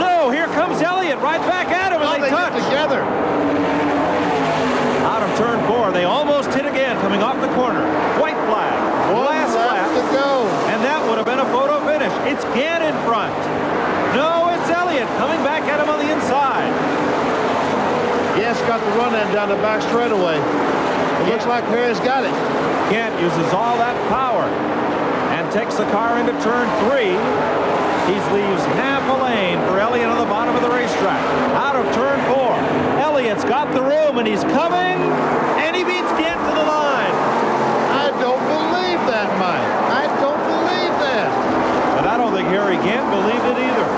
No, here comes Elliott right back at him, and they touch together. Out of turn 4, they almost hit again, coming off the corner. White flag. Last lap to go. And that would have been a photo finish. It's Gant in front. No, it's Elliott coming back at him on the inside. Yes, got the run in down the back straightaway. It looks like Harry's got it. Gant uses all that power and takes the car into turn 3. He leaves half a lane for Elliott on the bottom of the racetrack. Out of turn 4. Elliott's got the room, and he's coming, and he beats Gant to the line. I don't believe that, Mike. I don't believe that. And I don't think Harry Gant believed it either.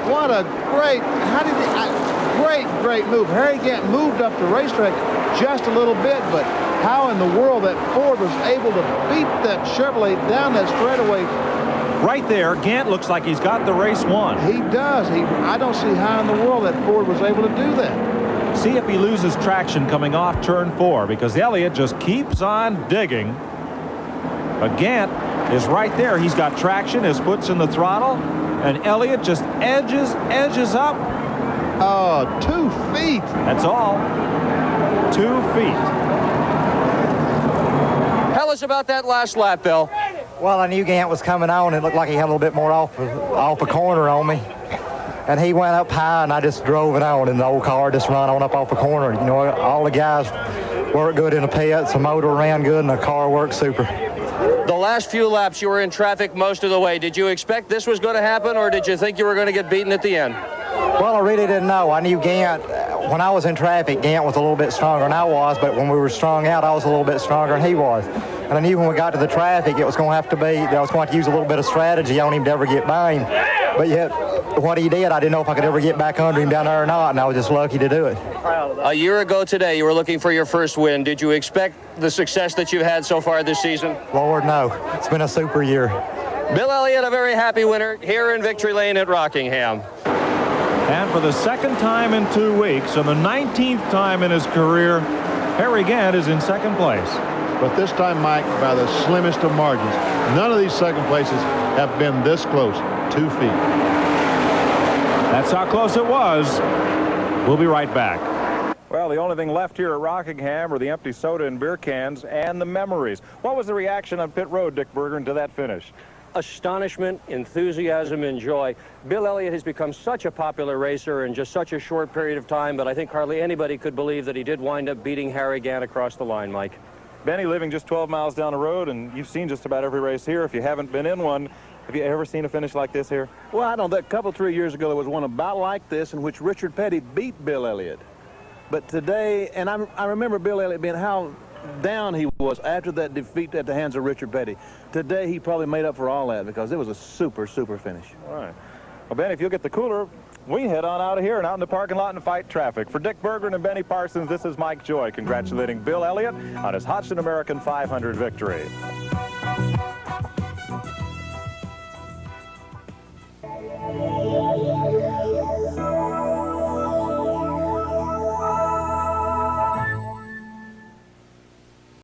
What a great, great move. Harry Gant moved up the racetrack just a little bit, but how in the world that Ford was able to beat that Chevrolet down that straightaway? Right there, Gant looks like he's got the race won. He does. I don't see how in the world that Ford was able to do that. See if he loses traction coming off turn 4, because Elliott just keeps on digging. But Gant is right there. He's got traction. His foot's in the throttle. And Elliott just edges up. Oh, 2 feet. That's all. 2 feet. Tell us about that last lap, Bill. Well, I knew Gant was coming on. It looked like he had a little bit more off a corner on me. And he went up high, and I just drove it on, and the old car just ran on up off the corner. You know, all the guys worked good in the pits. The motor ran good, and the car worked super. The last few laps, you were in traffic most of the way. Did you expect this was going to happen, or did you think you were going to get beaten at the end? Well, I really didn't know. I knew Gant, when I was in traffic, Gant was a little bit stronger than I was, but when we were strung out, I was a little bit stronger than he was. And I knew when we got to the traffic, it was going to have to be, I was going to use a little bit of strategy on him to ever get by him. But yet, what he did, I didn't know if I could ever get back under him down there or not, and I was just lucky to do it. A year ago today, you were looking for your first win. Did you expect the success that you've had so far this season? Lord, no. It's been a super year. Bill Elliott, a very happy winner here in Victory Lane at Rockingham. And for the second time in 2 weeks, and the 19th time in his career, Harry Gant is in second place. But this time, Mike, by the slimmest of margins. None of these second places have been this close. 2 feet. That's how close it was. We'll be right back. Well, the only thing left here at Rockingham are the empty soda and beer cans and the memories. What was the reaction on pit road, Dick Berger, to that finish? Astonishment, enthusiasm, and joy. Bill Elliott has become such a popular racer in just such a short period of time, but I think hardly anybody could believe that he did wind up beating Harry Gant across the line, Mike. Benny, living just 12 miles down the road, and you've seen just about every race here. If you haven't been in one, have you ever seen a finish like this here? Well, I don't know. A couple, 3 years ago, there was one about like this in which Richard Petty beat Bill Elliott. But today, and I remember Bill Elliott being how down he was after that defeat at the hands of Richard Petty. Today, he probably made up for all that because it was a super finish. All right. Well, Benny, if you'll get the cooler, we head on out of here and out in the parking lot and fight traffic. For Dick Berger and Benny Parsons, this is Mike Joy congratulating Bill Elliott on his Hodgson American 500 victory.